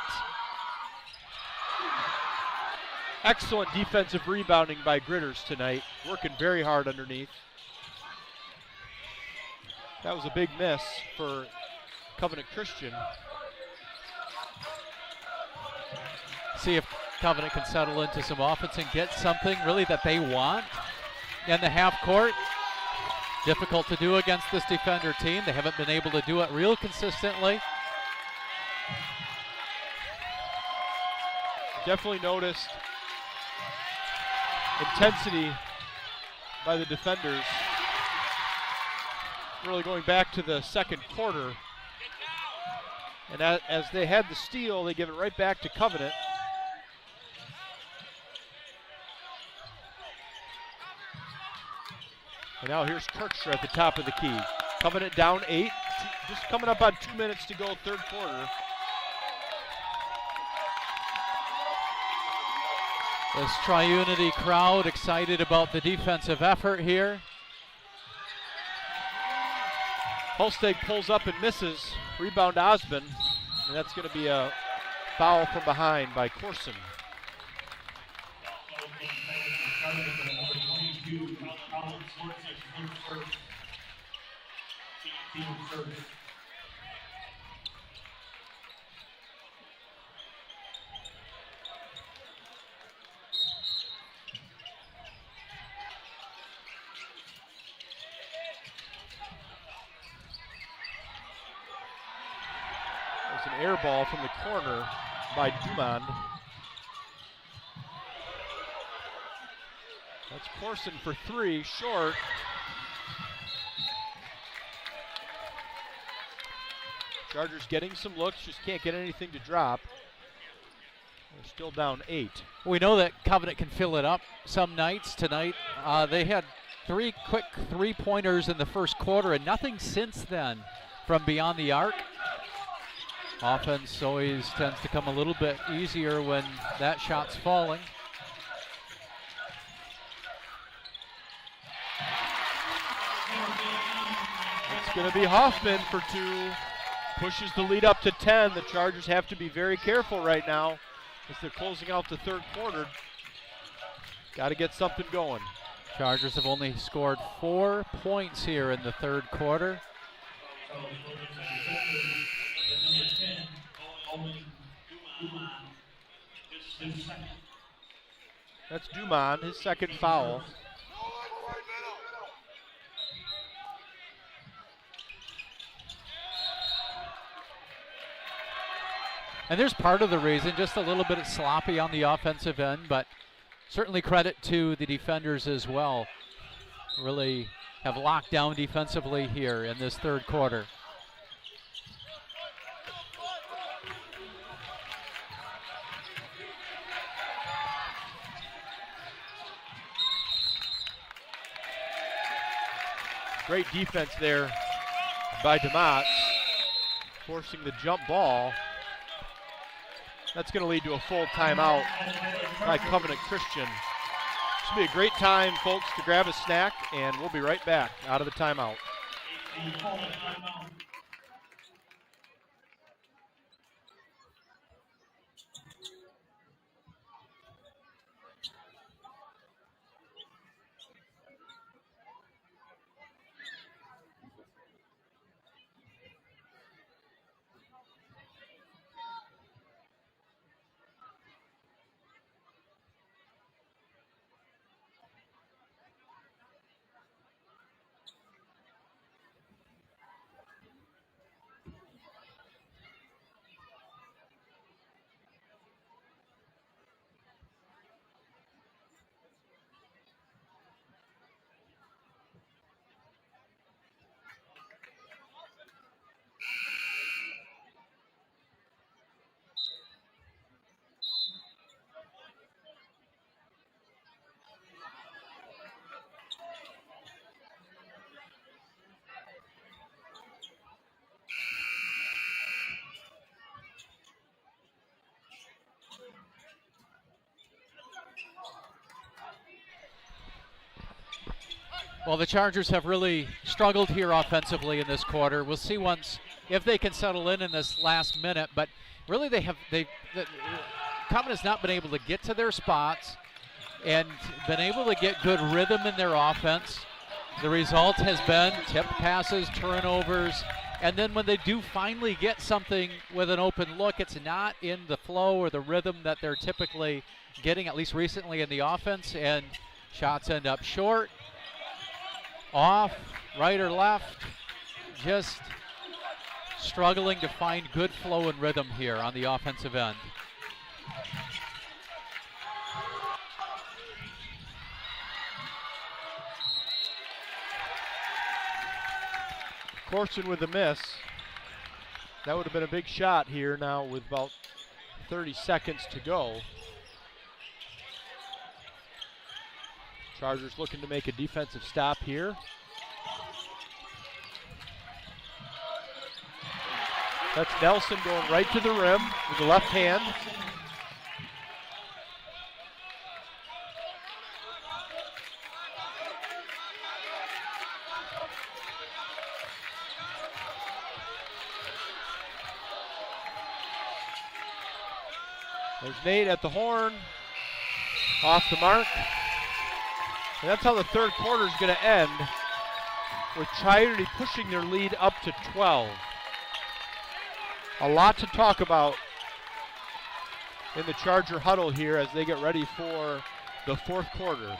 Excellent defensive rebounding by Gritters tonight. Working very hard underneath. That was a big miss for Covenant Christian. See if Covenant can settle into some offense and get something really that they want in the half court. Difficult to do against this Defender team. They haven't been able to do it real consistently. Definitely noticed intensity by the Defenders. Really going back to the second quarter. And as they had the steal, they give it right back to Covenant. And now here's Kirkstra at the top of the key. Covenant down 8, just coming up on 2 minutes to go, third quarter. This Tri-Unity crowd excited about the defensive effort here. Holsteg pulls up and misses. Rebound Osmond. And that's going to be a foul from behind by Corson. There's an air ball from the corner by Dumond. That's Corson for 3, short. Chargers getting some looks, just can't get anything to drop. They're still down 8. We know that Covenant can fill it up some nights. Tonight, they had 3 quick 3-pointers in the first quarter and nothing since then. from beyond the arc. Offense always tends to come a little bit easier when that shot's falling. It's going to be Hoffman for 2. Pushes the lead up to 10. The Chargers have to be very careful right now as they're closing out the third quarter. Got to get something going. Chargers have only scored 4 points here in the third quarter. That's Dumont, his second foul. And there's part of the reason, just a little bit sloppy on the offensive end, but certainly credit to the defenders as well. Really have locked down defensively here in this third quarter. Great defense there by DeMott, forcing the jump ball. That's going to lead to a full timeout by Covenant Christian. This will be a great time, folks, to grab a snack, and we'll be right back out of the timeout. Well, the Chargers have really struggled here offensively in this quarter. We'll see if they can settle in this last minute, but really Covenant has not been able to get to their spots and been able to get good rhythm in their offense. The result has been tip passes, turnovers, and then when they do finally get something with an open look, it's not in the flow or the rhythm that they're typically getting, at least recently in the offense, and shots end up short. Off, right or left, just struggling to find good flow and rhythm here on the offensive end. Corson with a miss. That would have been a big shot here now with about 30 seconds to go. Chargers looking to make a defensive stop here. That's Nelson going right to the rim with the left hand. There's Nate at the horn. Off the mark. And that's how the third quarter is going to end, with Tri-Unity pushing their lead up to 12. A lot to talk about in the Charger huddle here as they get ready for the fourth quarter.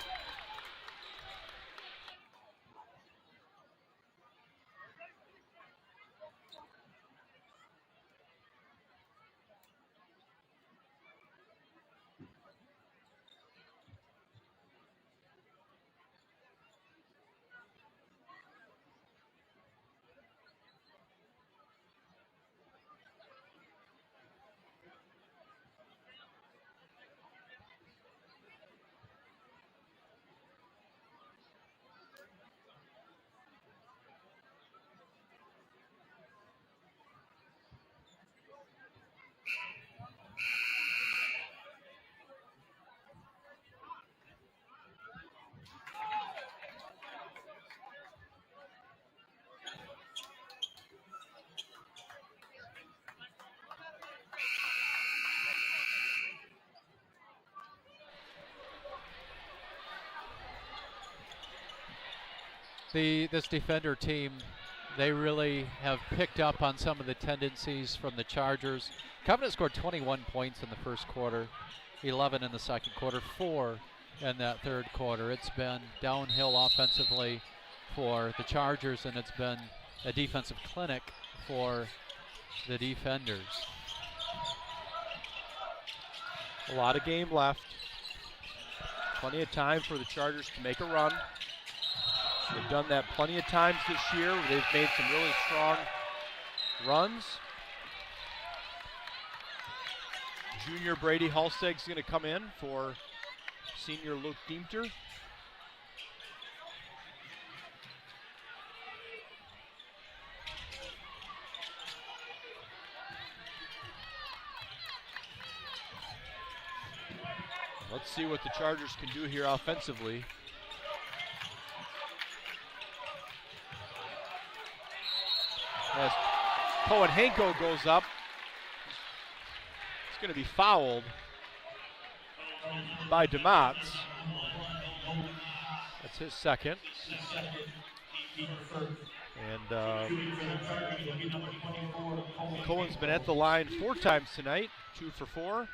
This defender team, they really have picked up on some of the tendencies from the Chargers. Covenant scored 21 points in the first quarter, 11 in the second quarter, 4 in that third quarter. It's been downhill offensively for the Chargers, and it's been a defensive clinic for the defenders. A lot of game left. Plenty of time for the Chargers to make a run. They've done that plenty of times this year. They've made some really strong runs. Junior Brady Halsteg's going to come in for senior Luke Diemter. Let's see what the Chargers can do here offensively. As Cohen-Hanko goes up, it's going to be fouled by DeMotts. That's his second. And Cohen's been at the line 4 times tonight, 2 for 4.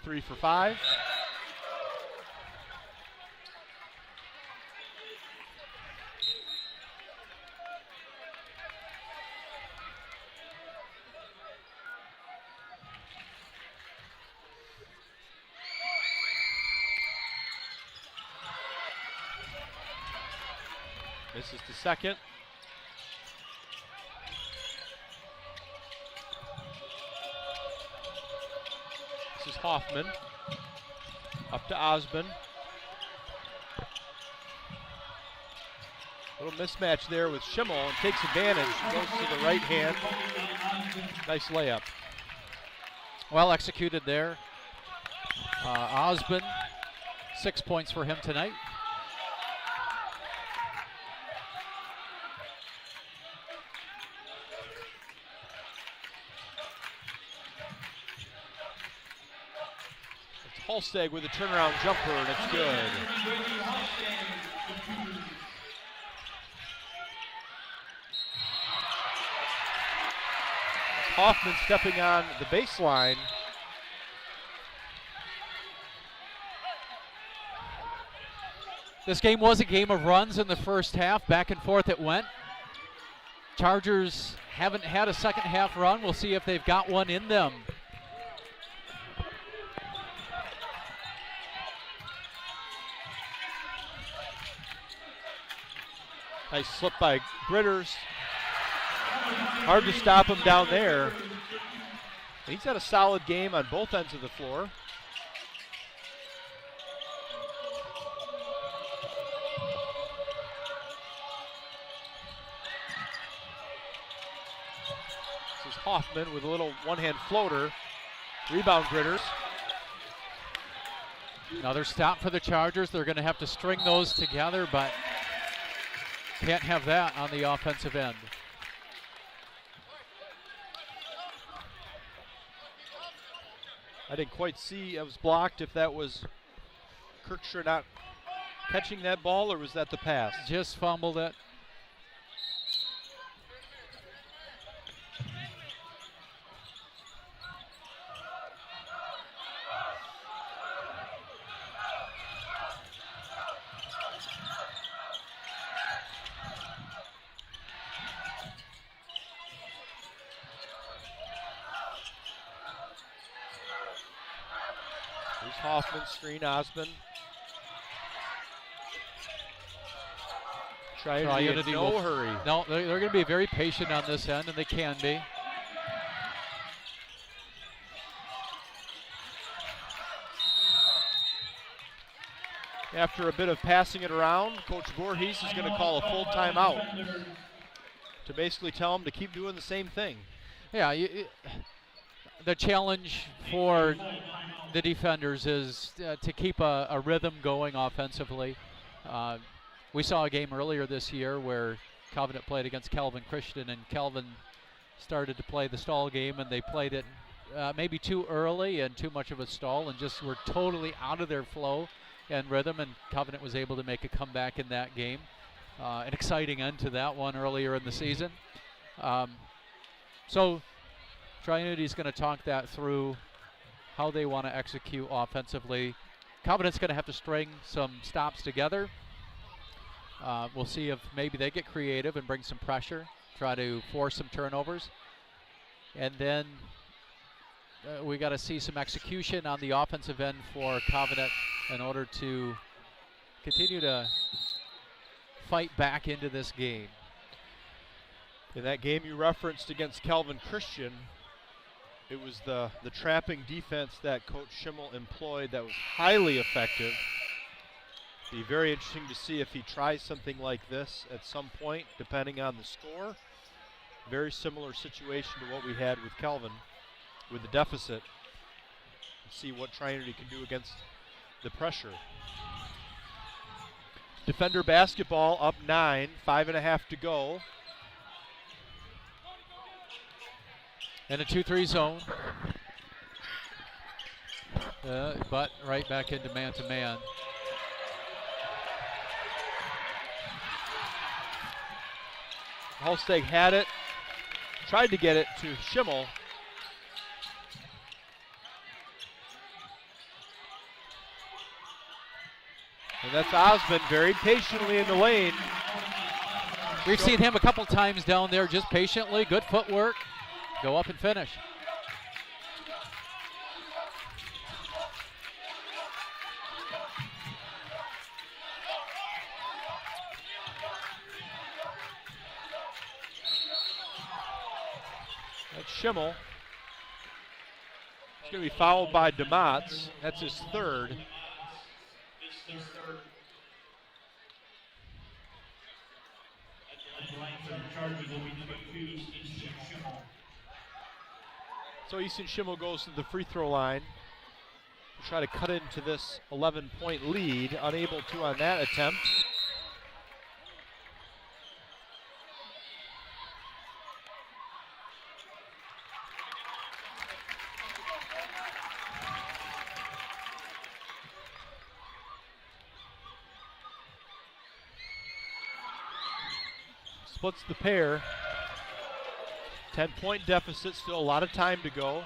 3 for 5. Misses the second. This is Hoffman. Up to Osmond. Little mismatch there with Schimmel, and takes advantage. Goes to the right hand. Nice layup. Well executed there. Osmond, 6 points for him tonight. Halsteg with a turnaround jumper, and it's good. Hoffman stepping on the baseline. This game was a game of runs in the first half. Back and forth it went. Chargers haven't had a second half run. We'll see if they've got one in them. Nice slip by Britters. Hard to stop him down there. He's had a solid game on both ends of the floor. This is Hoffman with a little one-hand floater. Rebound Britters. Another stop for the Chargers. They're going to have to string those together, but can't have that on the offensive end. I didn't quite see, it was blocked, if that was Kirksher not catching that ball, or was that the pass? Just fumbled it. Hoffman, screen, Osmond. Tri-Unity no hurry. No, they're going to be very patient on this end, and they can be. After a bit of passing it around, Coach Voorhees is going to call a full timeout to basically tell him to keep doing the same thing. Yeah, the challenge for the defenders is to keep a rhythm going offensively. We saw a game earlier this year where Covenant played against Calvin Christian, and Calvin started to play the stall game, and they played it maybe too early and too much of a stall, and just were totally out of their flow. and rhythm, and Covenant was able to make a comeback in that game. An exciting end to that one earlier in the season. So Tri-Unity is going to talk that through, how they want to execute offensively. Covenant's going to have to string some stops together. We'll see if maybe they get creative and bring some pressure, try to force some turnovers. And then we got to see some execution on the offensive end for Covenant in order to continue to fight back into this game. In that game you referenced against Calvin Christian, it was the trapping defense that Coach Schimmel employed that was highly effective. Be very interesting to see if he tries something like this at some point, depending on the score. Very similar situation to what we had with Calvin with the deficit. See what Tri-Unity can do against the pressure. Defender basketball up 9, 5.5 to go. In a 2-3 zone. But right back into man-to-man. Halstead had it, tried to get it to Schimmel. And that's Osmond very patiently in the lane. We've seen him a couple times down there just patiently, good footwork, go up and finish. That's Schimmel. It's going to be fouled by DeMotts. That's his third. So Easton Schimmel goes to the free throw line to try to cut into this 11-point lead. Unable to on that attempt. Splits the pair. 10-point deficit, still a lot of time to go.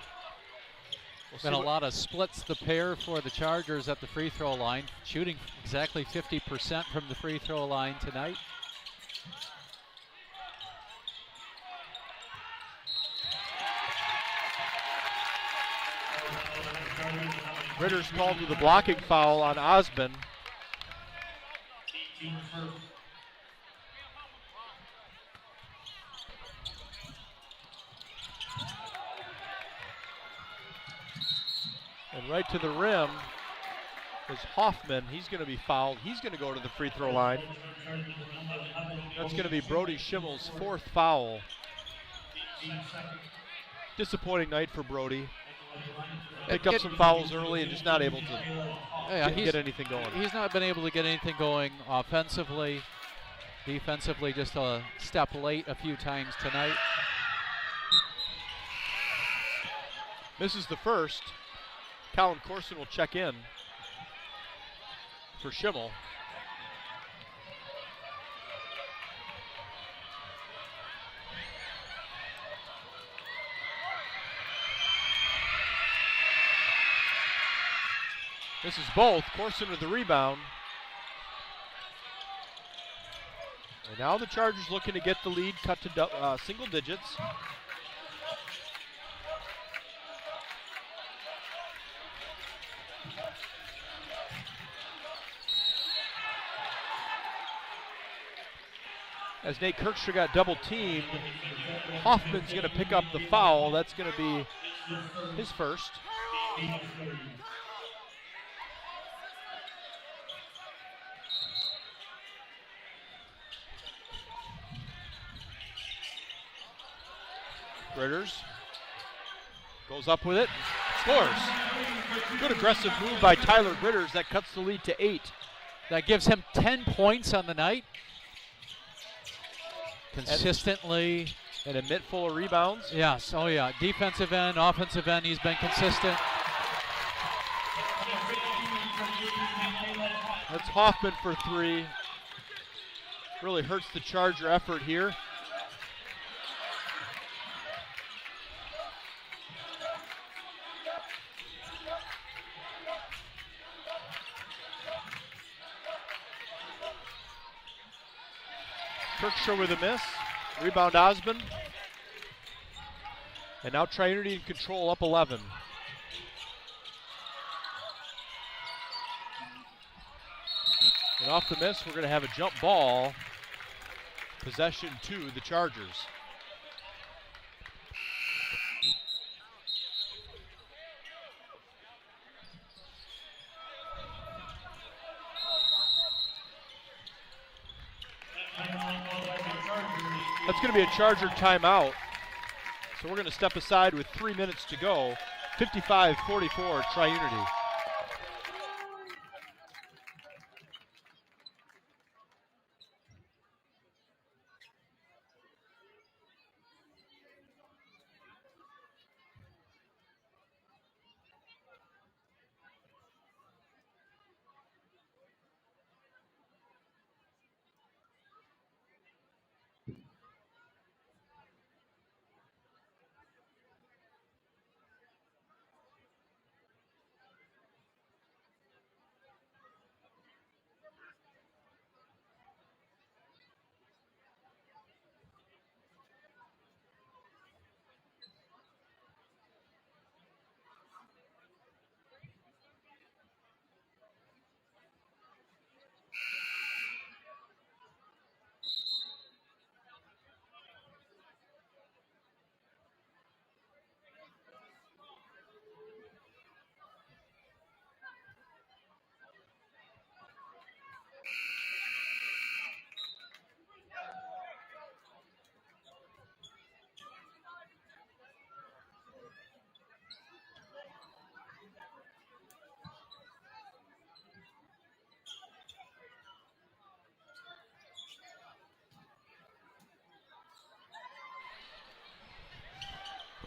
Been a lot of splits the pair for the Chargers at the free throw line, shooting exactly 50% from the free throw line tonight. Ritter's called with a blocking foul on Osmond. And right to the rim is Hoffman. He's going to be fouled. He's going to go to the free throw line. That's going to be Brody Schimmel's fourth foul. Disappointing night for Brody. Picked up some fouls early and just not able to get anything going. He's not been able to get anything going offensively. Defensively, just a step late a few times tonight. Misses the first. Colin Corson will check in for Schimmel. This is both. Corson with the rebound. And now the Chargers looking to get the lead cut to single digits. As Nate Kirkstra got double teamed, Hoffman's going to pick up the foul. That's going to be his first. Ritters goes up with it, scores. Good aggressive move by Tyler Ritters. That cuts the lead to 8. That gives him 10 points on the night. Consistently. And a mitt full of rebounds. Yes, oh yeah. Defensive end, offensive end, he's been consistent. That's Hoffman for 3. Really hurts the Charger effort here. Kirkshaw with a miss. Rebound Osmond. And now Tri-Unity in control, up 11. And off the miss, we're going to have a jump ball. Possession to the Chargers. That's going to be a Charger timeout. So we're going to step aside with 3 minutes to go. 55-44 Tri-Unity.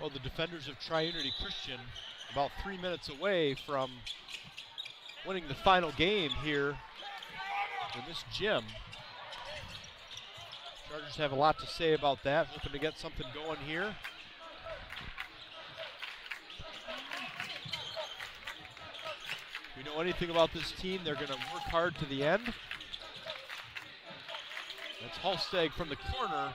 Well, the defenders of Tri-Unity Christian about 3 minutes away from winning the final game here in this gym. Chargers have a lot to say about that, hoping to get something going here. If we know anything about this team, they're going to work hard to the end. That's Halsteg from the corner.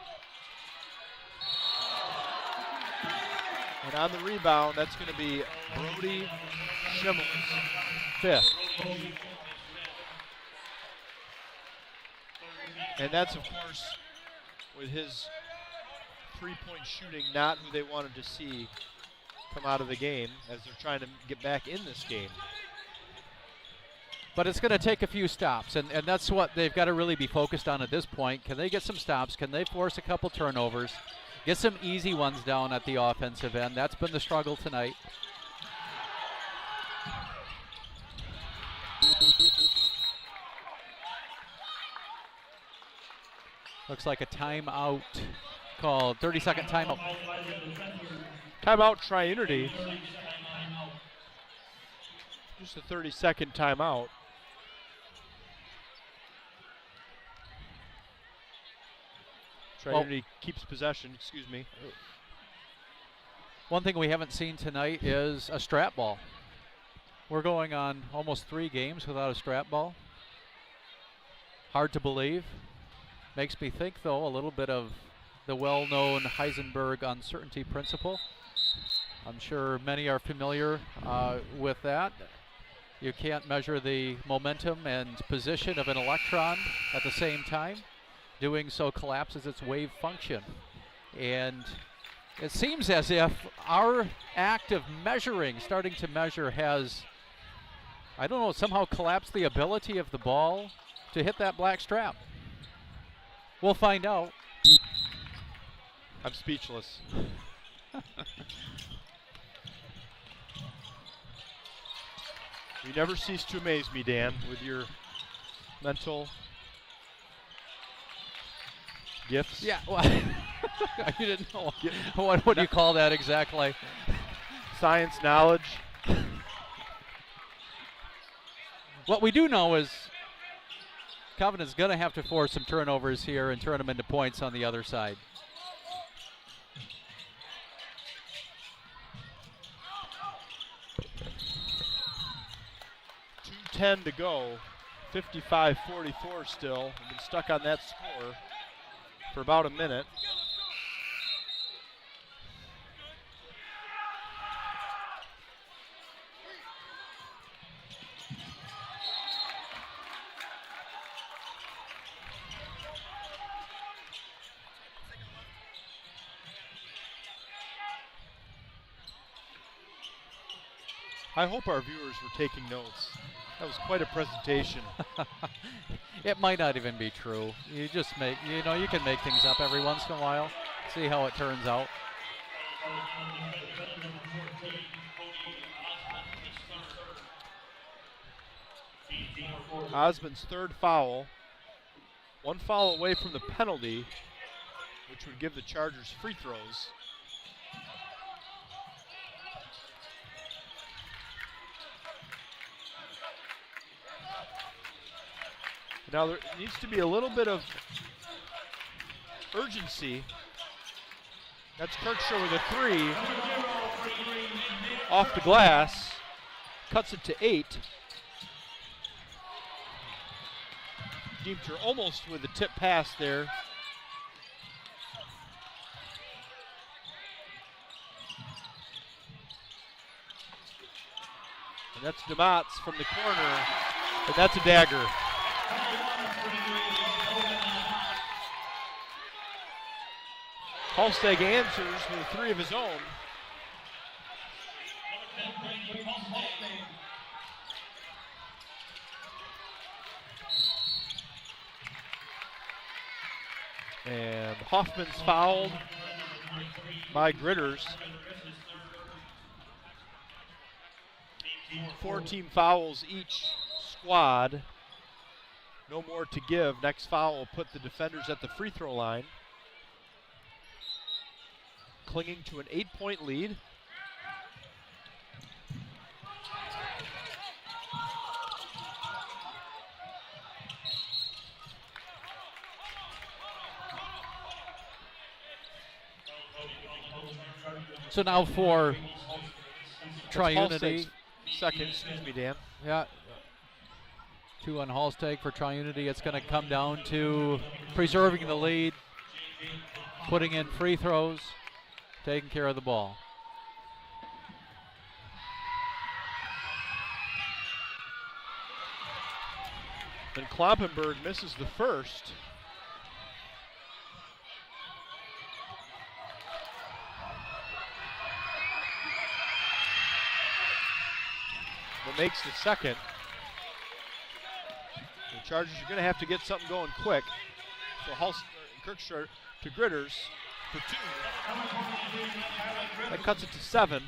And on the rebound, that's going to be Brody Schimmels, 5th. And that's, of course, with his three-point shooting, not who they wanted to see come out of the game as they're trying to get back in this game. But it's going to take a few stops, and that's what they've got to really be focused on at this point. Can they get some stops? Can they force a couple turnovers? Get some easy ones down at the offensive end. That's been the struggle tonight. Looks like a timeout called, 30-second timeout. Timeout Tri-Unity. Just a 30-second timeout. Tri-Unity keeps possession, excuse me. One thing we haven't seen tonight is a strap ball. We're going on almost 3 games without a strap ball. Hard to believe. Makes me think, though, a little bit of the well-known Heisenberg uncertainty principle. I'm sure many are familiar with that. You can't measure the momentum and position of an electron at the same time. Doing so collapses its wave function. And it seems as if our act of measuring, starting to measure, has, I don't know, somehow collapsed the ability of the ball to hit that black strap. We'll find out. I'm speechless. You never cease to amaze me, Dan, with your mental gifts. Yeah, well, you didn't know. What do you call that exactly? Science, knowledge. What we do know is Covenant's going to have to force some turnovers here and turn them into points on the other side. .210 to go. 55-44 still. We've been stuck on that score for about a minute. I hope our viewers were taking notes. That was quite a presentation. It might not even be true. You just make, you know, you can make things up every once in a while. See how it turns out. Osmond's third foul. One foul away from the penalty, which would give the Chargers free throws. Now there needs to be a little bit of urgency. That's Kirkshaw with a three. Off the glass. Cuts it to 8. Diemter almost with a tip pass there. And that's DeMotts from the corner. And that's a dagger. Halsteg answers with a three of his own. And Hoffman's fouled by Gritters. 4 team fouls each squad. No more to give. Next foul will put the defenders at the free throw line. Clinging to an 8-point lead. So now for Tri-Unity. Second, excuse me, Dan. Yeah. 2 on Halsteg for Tri-Unity. It's going to come down to preserving the lead, putting in free throws, taking care of the ball. And Kloppenberg misses the first. But makes the second. The Chargers are going to have to get something going quick. So Kirkshaw to Gritters for 2. That cuts it to 7.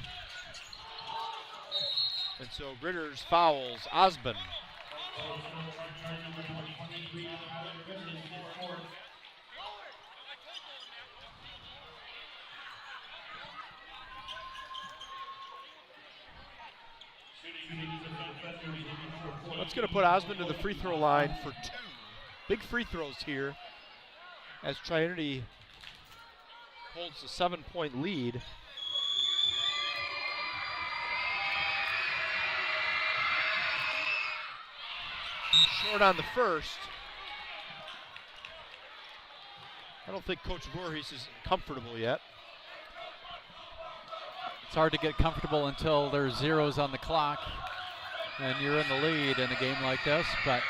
And so Gritters fouls Osborne. That's going to put Osmond to the free throw line for 2. Big free throws here as Tri-Unity holds a 7-point lead. Short on the first. I don't think Coach Voorhees is comfortable yet. It's hard to get comfortable until there's zeros on the clock and you're in the lead in a game like this, but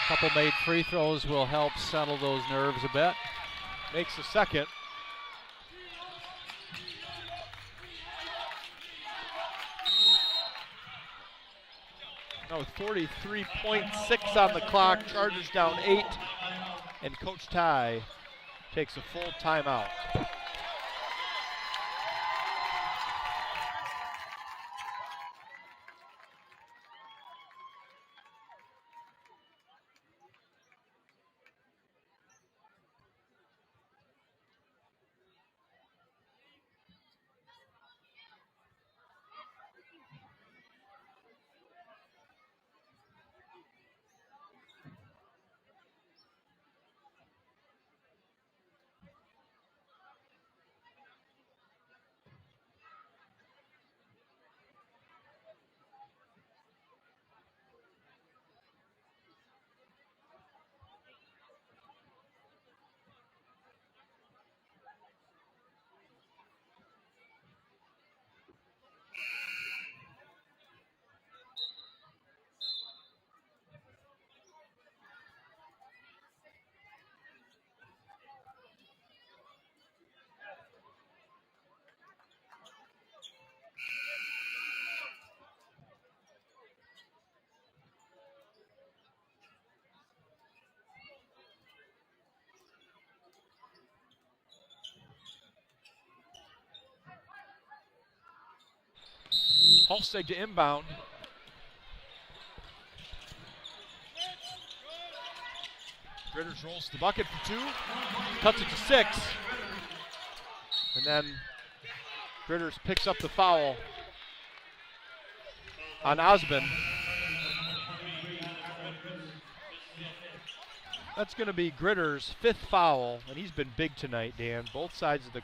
a couple made free throws will help settle those nerves a bit. Makes the second. Now with 43.6 on the clock, Chargers down 8, and Coach Ty takes a full timeout. Holsteig to inbound. Gritters rolls to the bucket for 2, cuts it to 6, and then Gritters picks up the foul on Osmond. That's going to be Gritters' 5th foul, and he's been big tonight, Dan. Both sides of the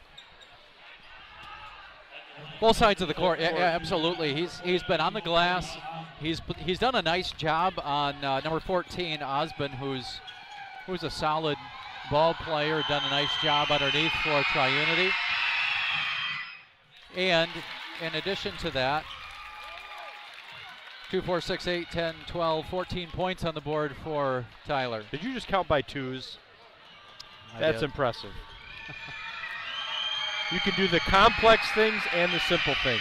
court. Yeah, absolutely. He's been on the glass. He's done a nice job on number 14, Osmond, who's a solid ball player. Done a nice job underneath for Tri-Unity. And in addition to that, 2, 4, 6, 8, 10, 12, 14 points on the board for Tyler. Did you just count by 2s? That's impressive. You can do the complex things and the simple things.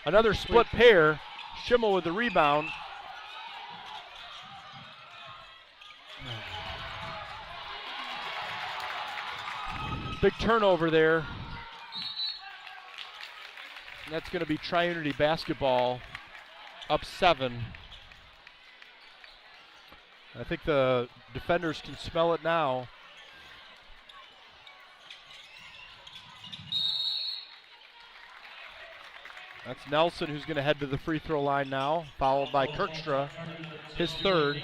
Another split pair. Schimmel with the rebound. Big turnover there. And that's going to be Tri-Unity basketball up 7. I think the defenders can smell it now. That's Nelson, who's going to head to the free throw line now, followed by Kirkstra, his 3rd.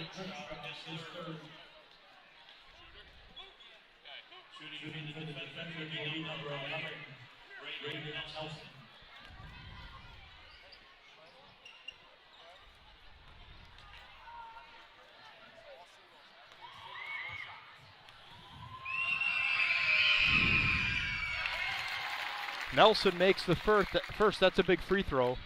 Nelson makes the first. That's a big free throw.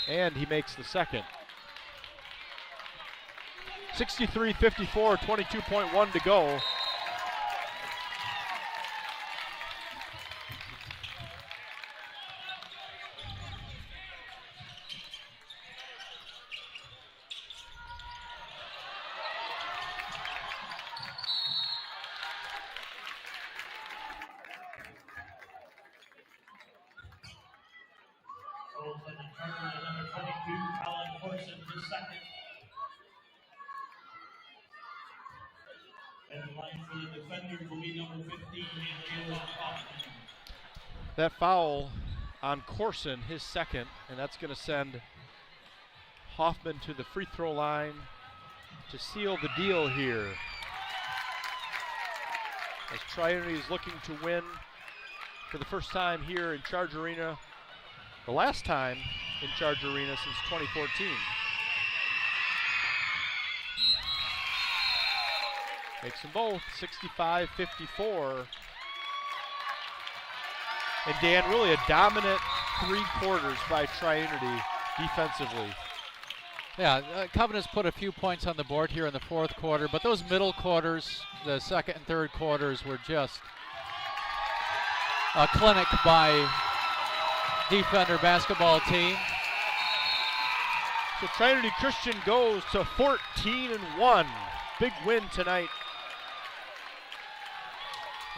And he makes the second. 63-54, 22.1 to go. Number 22, Colin Corson, his 2nd. And the line for the defenders will be number 15, Caleb Hoffman. That foul on Corson, his 2nd, and that's going to send Hoffman to the free throw line to seal the deal here. As Tri-Unity is looking to win for the first time here in Charge Arena, the last time in Charge Arena since 2014. Makes them both 65-54. And Dan, really a dominant 3 quarters by Tri-Unity defensively. Yeah, Covenant's put a few points on the board here in the 4th quarter, but those middle quarters, the 2nd and 3rd quarters, were just a clinic by defender basketball team. So Tri-Unity Christian goes to 14-1. Big win tonight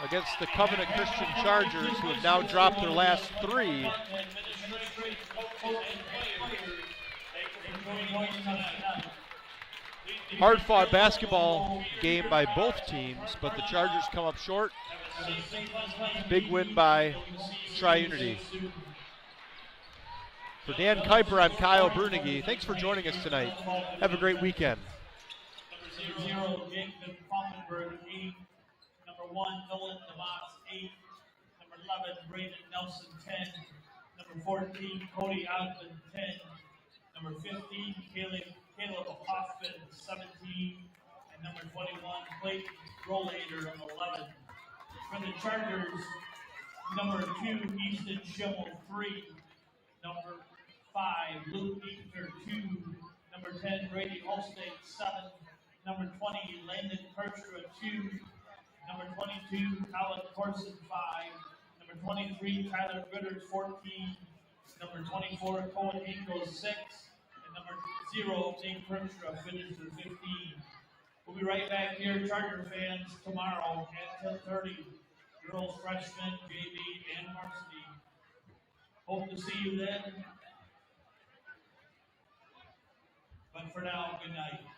against the Covenant Christian Chargers, who have now dropped their last 3. Hard-fought basketball game by both teams, but the Chargers come up short. Big win by Tri-Unity. For Dan Kuiper, I'm Kyle Brunigi. Thanks for joining us tonight. Have a great weekend. Number 0, Jacob Poffenberg, 8. Number 1, Nolan DeMoss, 8. Number 11, Brandon Nelson, 10. Number 14, Cody Osmond, 10. Number 15, Caleb Hoffman, 17. And number 21, Clayton Rollader, 11. For the Chargers, number 2, Easton Schimmel, 3. Number 5, Luke Easter, 2. Number 10, Brady Holstein, 7. Number 20, Landon Kirkstra, 2. Number 22, Colin Corson, 5. Number 23, Tyler Gritters, 14. Number 24, Cohen Hinkle, 6. And number 0. St. Perkstra finished with 15. We'll be right back here, Charger fans, tomorrow at 10:30. Girls, freshmen, JV, and varsity. Hope to see you then. But for now, good night.